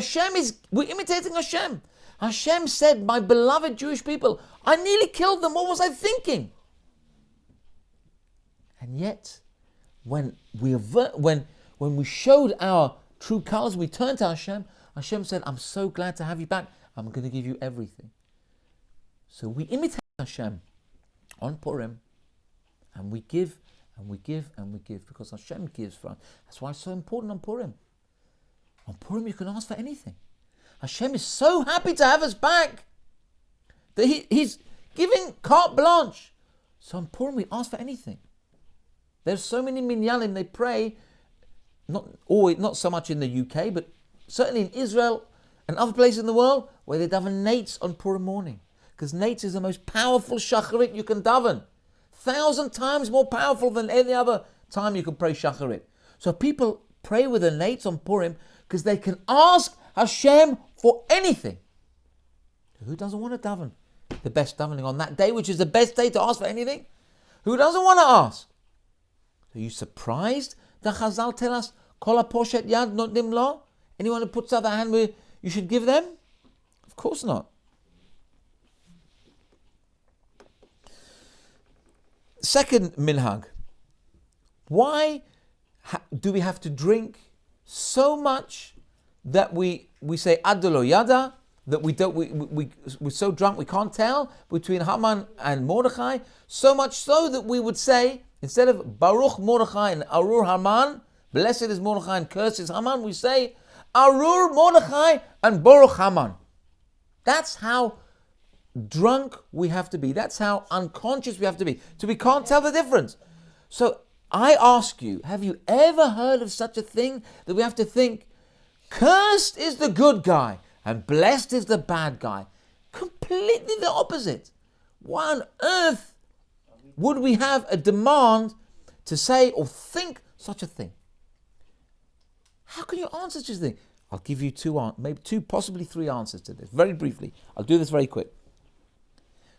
we're imitating Hashem. Hashem said, my beloved Jewish people, I nearly killed them. What was I thinking? And yet, when we showed our true colors, we turned to Hashem. Hashem said, I'm so glad to have you back. I'm going to give you everything. So we imitate Hashem on Purim, and we give, and we give, and we give, because Hashem gives for us. That's why it's so important on Purim. On Purim, you can ask for anything. Hashem is so happy to have us back that He's giving carte blanche. So on Purim, we ask for anything. There's so many minyanim, they pray, not so much in the UK, but certainly in Israel and other places in the world, where they daven nates on Purim morning. Because nates is the most powerful shacharit you can daven. 1,000 times more powerful than any other time you can pray shacharit. So people pray with the nates on Purim because they can ask Hashem for anything. Who doesn't want to daven the best davening on that day, which is the best day to ask for anything? Who doesn't want to ask? Are you surprised that Chazal tell us, Kol poshet yad notnim lo? Anyone who puts out their hand, you should give them? Of course not. Second minhag. Why do we have to drink so much that we say Adolo Yada, that we're so drunk we can't tell between Haman and Mordechai, so much so that we would say, instead of Baruch Mordechai and Arur Haman, blessed is Mordechai and cursed is Haman, we say Arur Mordechai and Baruch Haman. That's how drunk we have to be. That's how unconscious we have to be. So we can't tell the difference. So I ask you, have you ever heard of such a thing that we have to think, cursed is the good guy and blessed is the bad guy? Completely the opposite. Why on earth would we have a demand to say or think such a thing? How can you answer such a thing? I'll give you maybe two, possibly three answers to this. Very briefly. I'll do this very quick.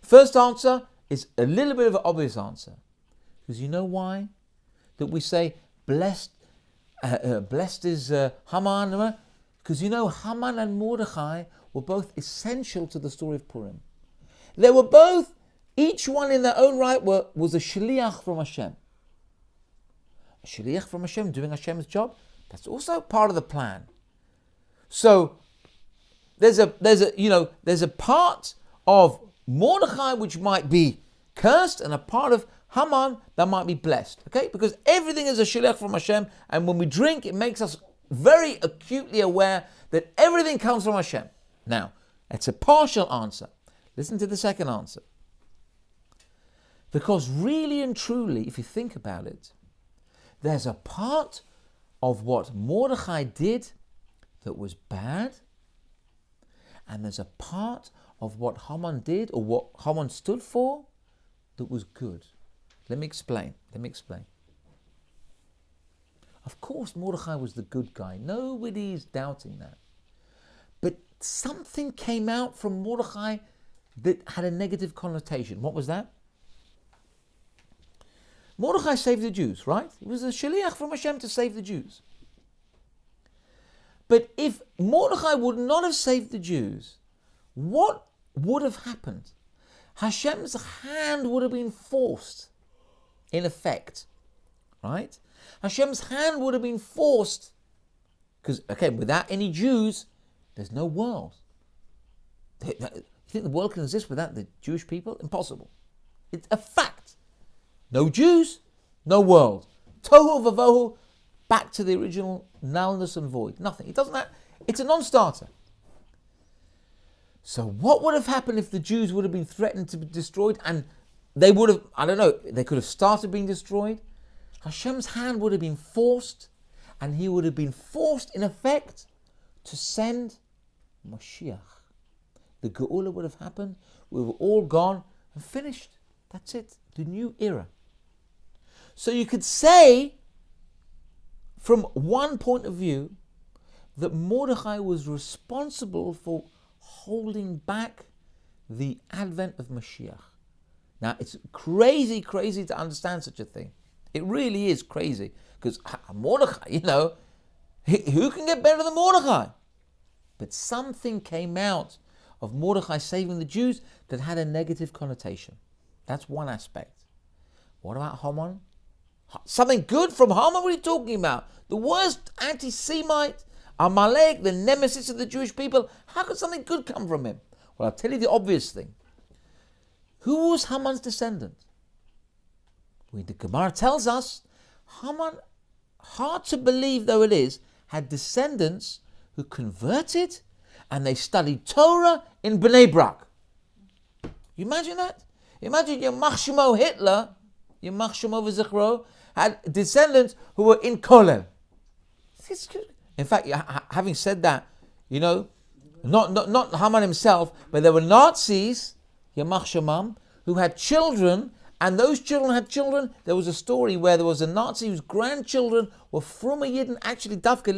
First answer is a little bit of an obvious answer. Because you know why? That we say, blessed is Haman. Because you know, Haman and Mordechai were both essential to the story of Purim. They were both, each one in their own right was a shliach from Hashem. A shliach from Hashem doing Hashem's job. That's also part of the plan. So there's a part of Mordechai which might be cursed and a part of Haman that might be blessed. Okay? Because everything is a shliach from Hashem, and when we drink, it makes us very acutely aware that everything comes from Hashem. Now, it's a partial answer. Listen to the second answer. Because really and truly, if you think about it, there's a part of what Mordechai did that was bad, and there's a part of what Haman did, or what Haman stood for, that was good. Let me explain. Of course, Mordechai was the good guy. Nobody's doubting that. But something came out from Mordechai that had a negative connotation. What was that? Mordechai saved the Jews, right? He was a shaliach from Hashem to save the Jews. But if Mordechai would not have saved the Jews, what would have happened? Hashem's hand would have been forced, in effect, right? Hashem's hand would have been forced, because, okay, without any Jews, there's no world. You think the world can exist without the Jewish people? Impossible. It's a fact. No Jews, no world. Tohu vavohu, back to the original nullness and void. Nothing. It doesn't have, it's a non-starter. So what would have happened if the Jews would have been threatened to be destroyed, and they would have, I don't know, they could have started being destroyed? Hashem's hand would have been forced, and he would have been forced, in effect, to send Mashiach. The Geula would have happened, we were all gone and finished. That's it, the new era. So you could say, from one point of view, that Mordechai was responsible for holding back the advent of Mashiach. Now, it's crazy to understand such a thing. It really is crazy, because Mordechai, who can get better than Mordechai? But something came out of Mordechai saving the Jews that had a negative connotation. That's one aspect. What about Haman? Something good from Haman? What are you talking about? The worst anti-Semite, Amalek, the nemesis of the Jewish people. How could something good come from him? Well, I'll tell you the obvious thing. Who was Haman's descendant? The Gemara tells us Haman, hard to believe though it is, had descendants who converted and they studied Torah in Bnei Brak. You imagine that? Imagine Yamach Shemo Hitler, Yamach Shemo v'Zichro, had descendants who were in Kollel. In fact, having said that, not Haman himself, but there were Nazis, Yamach Shemam, who had children, and those children had children. There was a story where there was a Nazi whose grandchildren were from a Yidden, actually Dafka,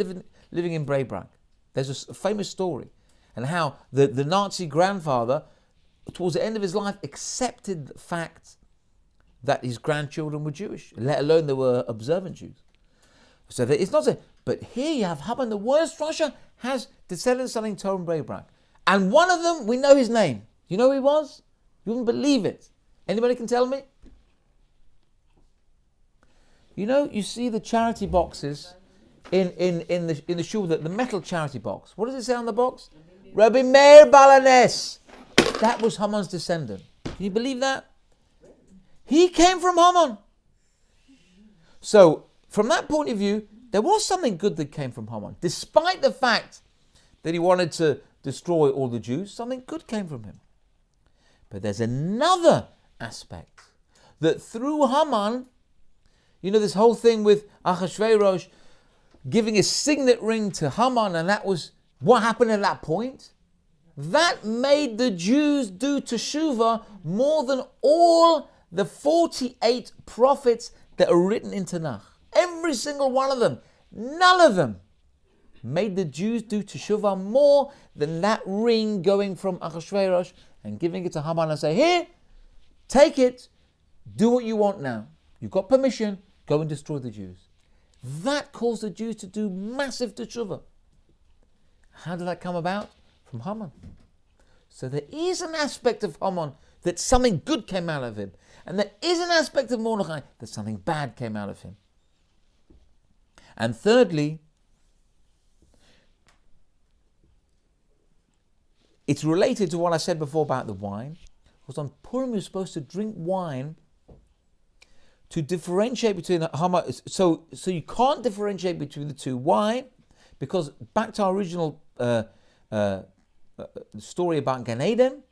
living in Bnei Brak. There's a famous story, and how the Nazi grandfather, towards the end of his life, accepted the fact that his grandchildren were Jewish, let alone they were observant Jews. So it's not a, but here you have Haman, the worst Russia, has descendants studying Torah in Bnei Brak. And one of them, we know his name. You know who he was? You wouldn't believe it. Anybody can tell me? You see the charity boxes in the shul, the metal charity box. What does it say on the box? Rabbi Meir Balanes. That was Haman's descendant. Can you believe that? He came from Haman. So, from that point of view, there was something good that came from Haman. Despite the fact that he wanted to destroy all the Jews, something good came from him. But there's another aspect, that through Haman, this whole thing with Achashverosh giving his signet ring to Haman, and that was what happened at that point. That made the Jews do teshuvah more than all the 48 prophets that are written in Tanakh. Every single one of them, none of them made the Jews do teshuvah more than that ring going from Achashverosh and giving it to Haman and say, here, take it, do what you want now. You've got permission, go and destroy the Jews. That caused the Jews to do massive teshuvah. How did that come about? From Haman. So there is an aspect of Haman that something good came out of him. And there is an aspect of Mordechai that something bad came out of him. And thirdly, it's related to what I said before about the wine. Because on Purim you're supposed to drink wine to differentiate between Haman. So you can't differentiate between the two. Why? Because back to our original story about Gan Eden,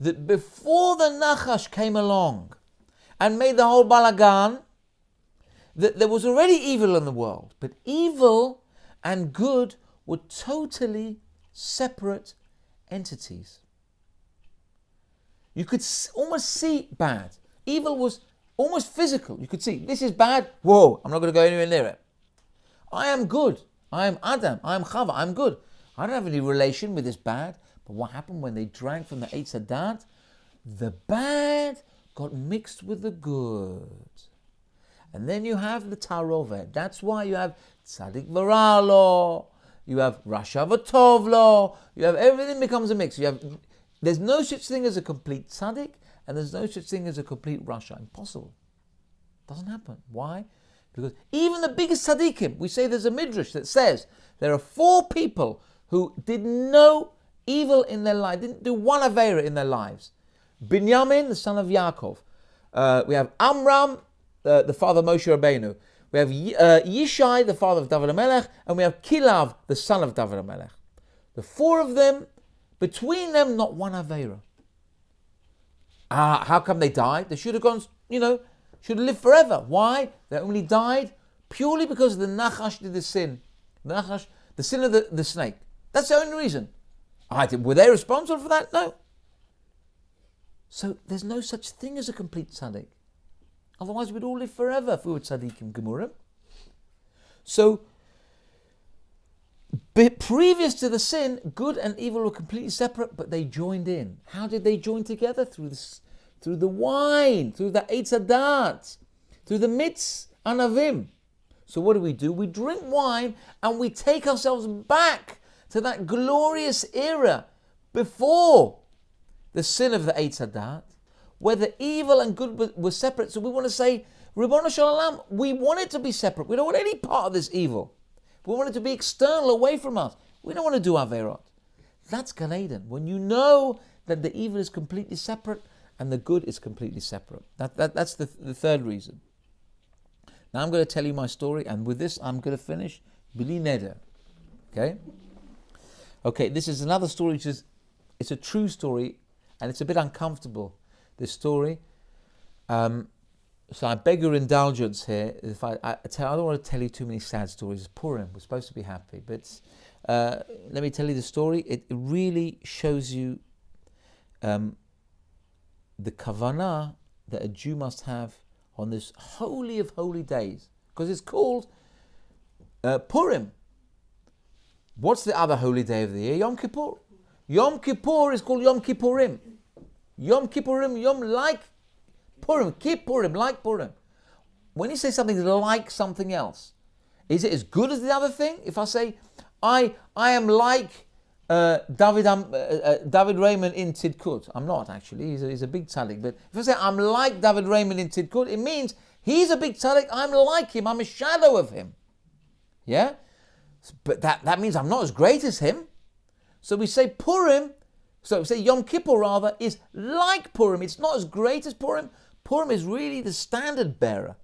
that before the Nachash came along and made the whole balagan, that there was already evil in the world, but evil and good were totally separate entities. You could almost see bad. Evil was almost physical. You could see, this is bad. Whoa, I'm not going to go anywhere near it. I am good. I am Adam. I am Chava. I'm good. I don't have any relation with this bad. But what happened when they drank from the Eitz Hadat? The bad got mixed with the good. And then you have the Tarovet. That's why you have Tzadik V'Ra, you have Rasha V'Tov, you have everything becomes a mix. There's no such thing as a complete Tzadik, and there's no such thing as a complete Rasha. Impossible. Doesn't happen. Why? Because even the biggest Tzaddikim, we say there's a Midrash that says there are 4 people who did no evil in their life, didn't do one Aveira in their lives. Binyamin, the son of Yaakov. We have Amram, the father of Moshe Rabbeinu. We have Yishai, the father of David HaMelech, and we have Kilav, the son of David HaMelech. The 4 of them, between them, not one Aveira. How come they died? They should have gone, should have lived forever. Why? They only died purely because the Nachash did the sin. The sin of the snake. That's the only reason. Were they responsible for that? No. So there's no such thing as a complete tzaddik. Otherwise we'd all live forever if we were tzaddikim gemurim. So, previous to the sin, good and evil were completely separate, but they joined in. How did they join together? Through the wine, through the Eitz Hadat, through the Mitz Anavim. So what do? We drink wine and we take ourselves back to that glorious era before the sin of the Eitz Hadat, where the evil and good were separate. So we want to say, Ribono Shel Olam, we want it to be separate. We don't want any part of this evil. We want it to be external, away from us. We don't want to do Averot. That's Gan Eden. When you know that the evil is completely separate and the good is completely separate. That's the third reason. Now I'm going to tell you my story, and with this I'm going to finish. Bili Neder. Okay, this is another story which it's a true story, and it's a bit uncomfortable, this story. So I beg your indulgence here. If I don't want to tell you too many sad stories. It's Purim. We're supposed to be happy. But let me tell you the story. It really shows you the kavanah that a Jew must have on this holy of holy days. Because it's called Purim. What's the other holy day of the year? Yom Kippur. Yom Kippur is called Yom Kippurim. Yom Kippurim, Yom like Purim, Kippurim, like Purim. When you say something like something else, is it as good as the other thing? If I say, I am like David Raymond in Tzidkut. I'm not actually, he's a big tzaddik. But if I say I'm like David Raymond in Tzidkut, it means he's a big tzaddik, I'm like him, I'm a shadow of him. Yeah? But that means I'm not as great as him. So we say Purim, so we say Yom Kippur rather, is like Purim. It's not as great as Purim. Purim is really the standard bearer.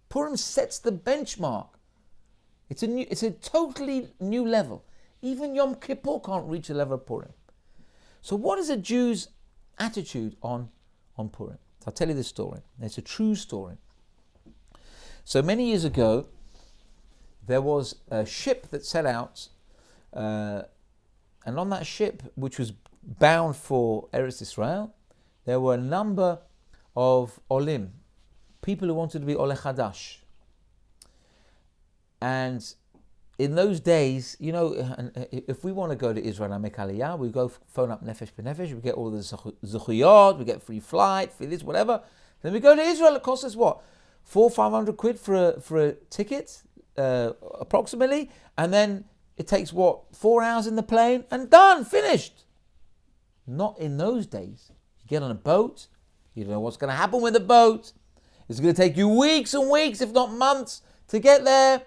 Purim sets the benchmark. It's a totally new level. Even Yom Kippur can't reach the level of Purim. So what is a Jew's attitude on Purim? So I'll tell you this story. It's a true story. So many years ago, there was a ship that set out, and on that ship, which was bound for Eretz Israel, there were a number of Olim, people who wanted to be Oleh Chadash. And in those days, if we want to go to Israel and make Aliyah, we go phone up Nefesh B'Nefesh, we get all the Zuchuyot, we get free flight, free this, whatever. Then we go to Israel, it costs us what? 400-500 quid for a ticket, approximately, and then it takes 4 hours in the plane, and done, finished. Not in those days. You get on a boat, you don't know what's going to happen with the boat. It's going to take you weeks and weeks, if not months, to get there,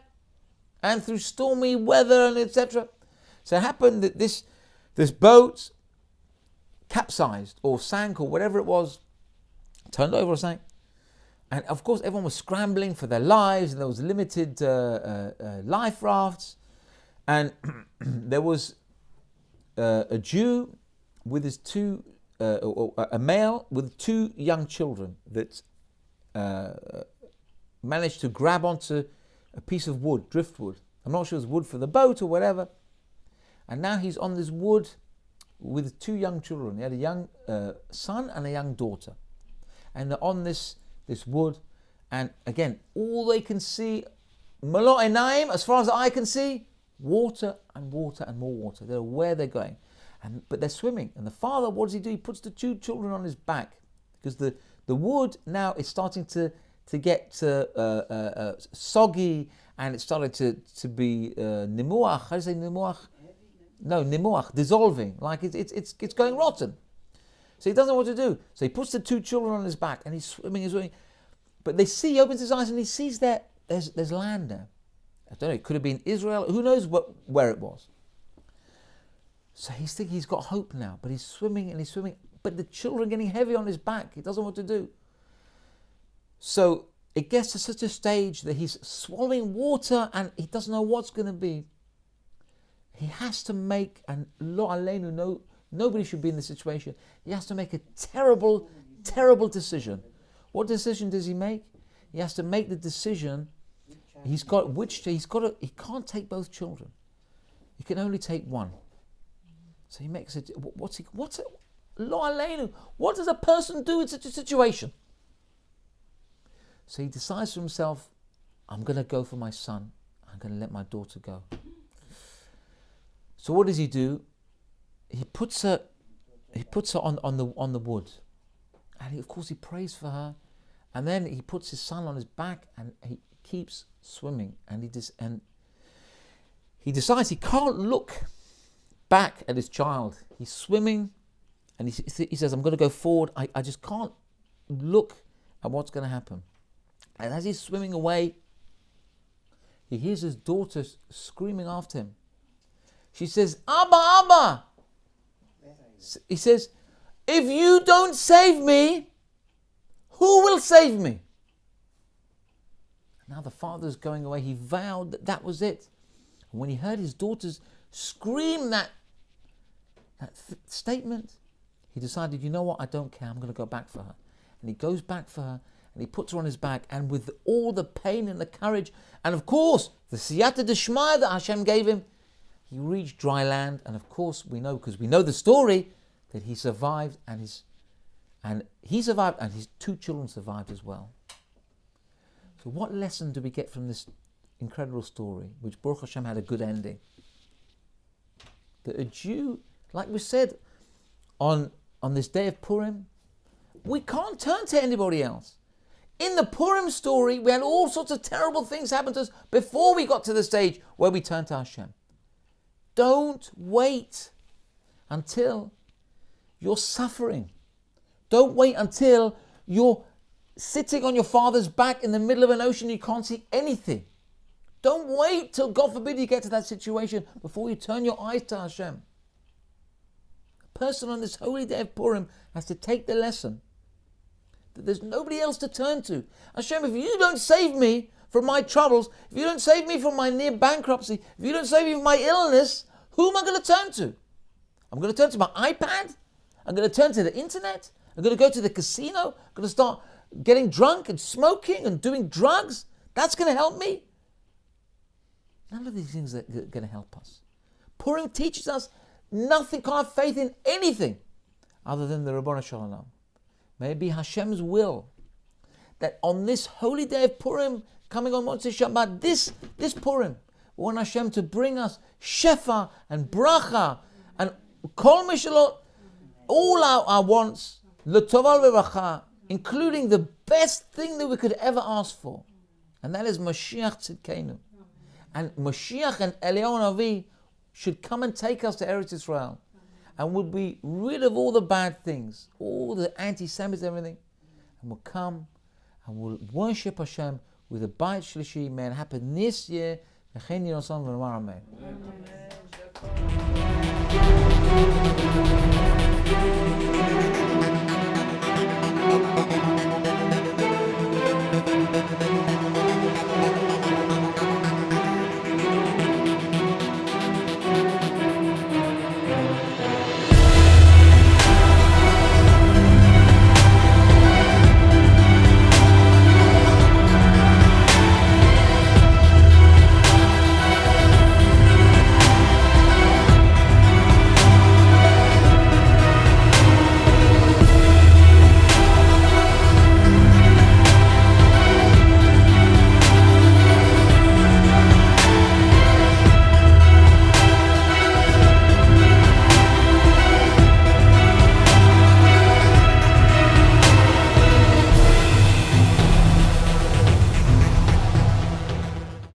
and through stormy weather and etc. So it happened that this boat capsized or sank or whatever it was, turned over or sank. And of course everyone was scrambling for their lives, and there was limited life rafts. And there was a Jew with his a male with 2 young children that managed to grab onto a piece of wood, driftwood. I'm not sure it was wood for the boat or whatever. And now he's on this wood with 2 young children. He had a young son and a young daughter. And they're on this wood. And again, all they can see, Malo Enaim, as far as the eye can see, water and water and more water. They know where they're going. But they're swimming. And the father, what does he do? He puts the 2 children on his back. Because the wood now is starting to get soggy, and it started to be nimuach. How do you say nimuach? No, nimuach, dissolving, like it's going rotten. So he doesn't know what to do. So he puts the 2 children on his back, and he's swimming. But he opens his eyes, and he sees there's land there. I don't know, it could have been Israel, who knows where it was. So he's thinking he's got hope now, but he's swimming, but the children are getting heavy on his back. He doesn't know what to do. So it gets to such a stage that he's swallowing water and he doesn't know what's going to be. He has to make, and lo aleinu, nobody should be in this situation. He has to make a terrible, terrible decision. What decision does he make? He has to make the decision. He can't take both children. He can only take one. So he makes it. Lo aleinu, what does a person do in such a situation? So he decides for himself, I'm going to go for my son. I'm going to let my daughter go. So what does he do? He puts her on the wood, and of course he prays for her, and then he puts his son on his back, and he keeps swimming, and he decides he can't look back at his child. He's swimming, and he says, I'm going to go forward. I just can't look at what's going to happen. And as he's swimming away, he hears his daughter screaming after him. She says, Abba, Abba. He says, if you don't save me, who will save me? Now the father's going away. He vowed that was it. And when he heard his daughters scream that statement, he decided, you know what, I don't care. I'm going to go back for her. And he goes back for her. And he puts her on his back, and with all the pain and the courage, and of course, the siyata d'shmaya that Hashem gave him, he reached dry land. And of course, we know, because we know the story, that he survived, and his 2 children survived as well. So what lesson do we get from this incredible story, which Baruch Hashem had a good ending? That a Jew, like we said, on this day of Purim, we can't turn to anybody else. In the Purim story, we had all sorts of terrible things happen to us before we got to the stage where we turned to Hashem. Don't wait until you're suffering. Don't wait until you're sitting on your father's back in the middle of an ocean, you can't see anything. Don't wait till, God forbid, you get to that situation before you turn your eyes to Hashem. A person on this holy day of Purim has to take the lesson that there's nobody else to turn to. Hashem, if you don't save me from my troubles, if you don't save me from my near bankruptcy, if you don't save me from my illness, who am I going to turn to? I'm going to turn to my iPad? I'm going to turn to the internet? I'm going to go to the casino? I'm going to start getting drunk and smoking and doing drugs? That's going to help me? None of these things are going to help us. Purim teaches us nothing, can't have faith in anything other than the Ribono Shel Olam. May it be Hashem's will that on this holy day of Purim, coming on Motzei Shabbat, this Purim, we want Hashem to bring us shefa and bracha and kol mishalot, all our wants, l'tova v'bracha, including the best thing that we could ever ask for, and that is Mashiach Tzidkenu. And Mashiach and Eliyahu Navi should come and take us to Eretz Yisrael, and we'll be rid of all the bad things, all the anti-Semitism, everything, and we'll come and we'll worship Hashem with a Bayit Shlishi. May it happen this year. Amen.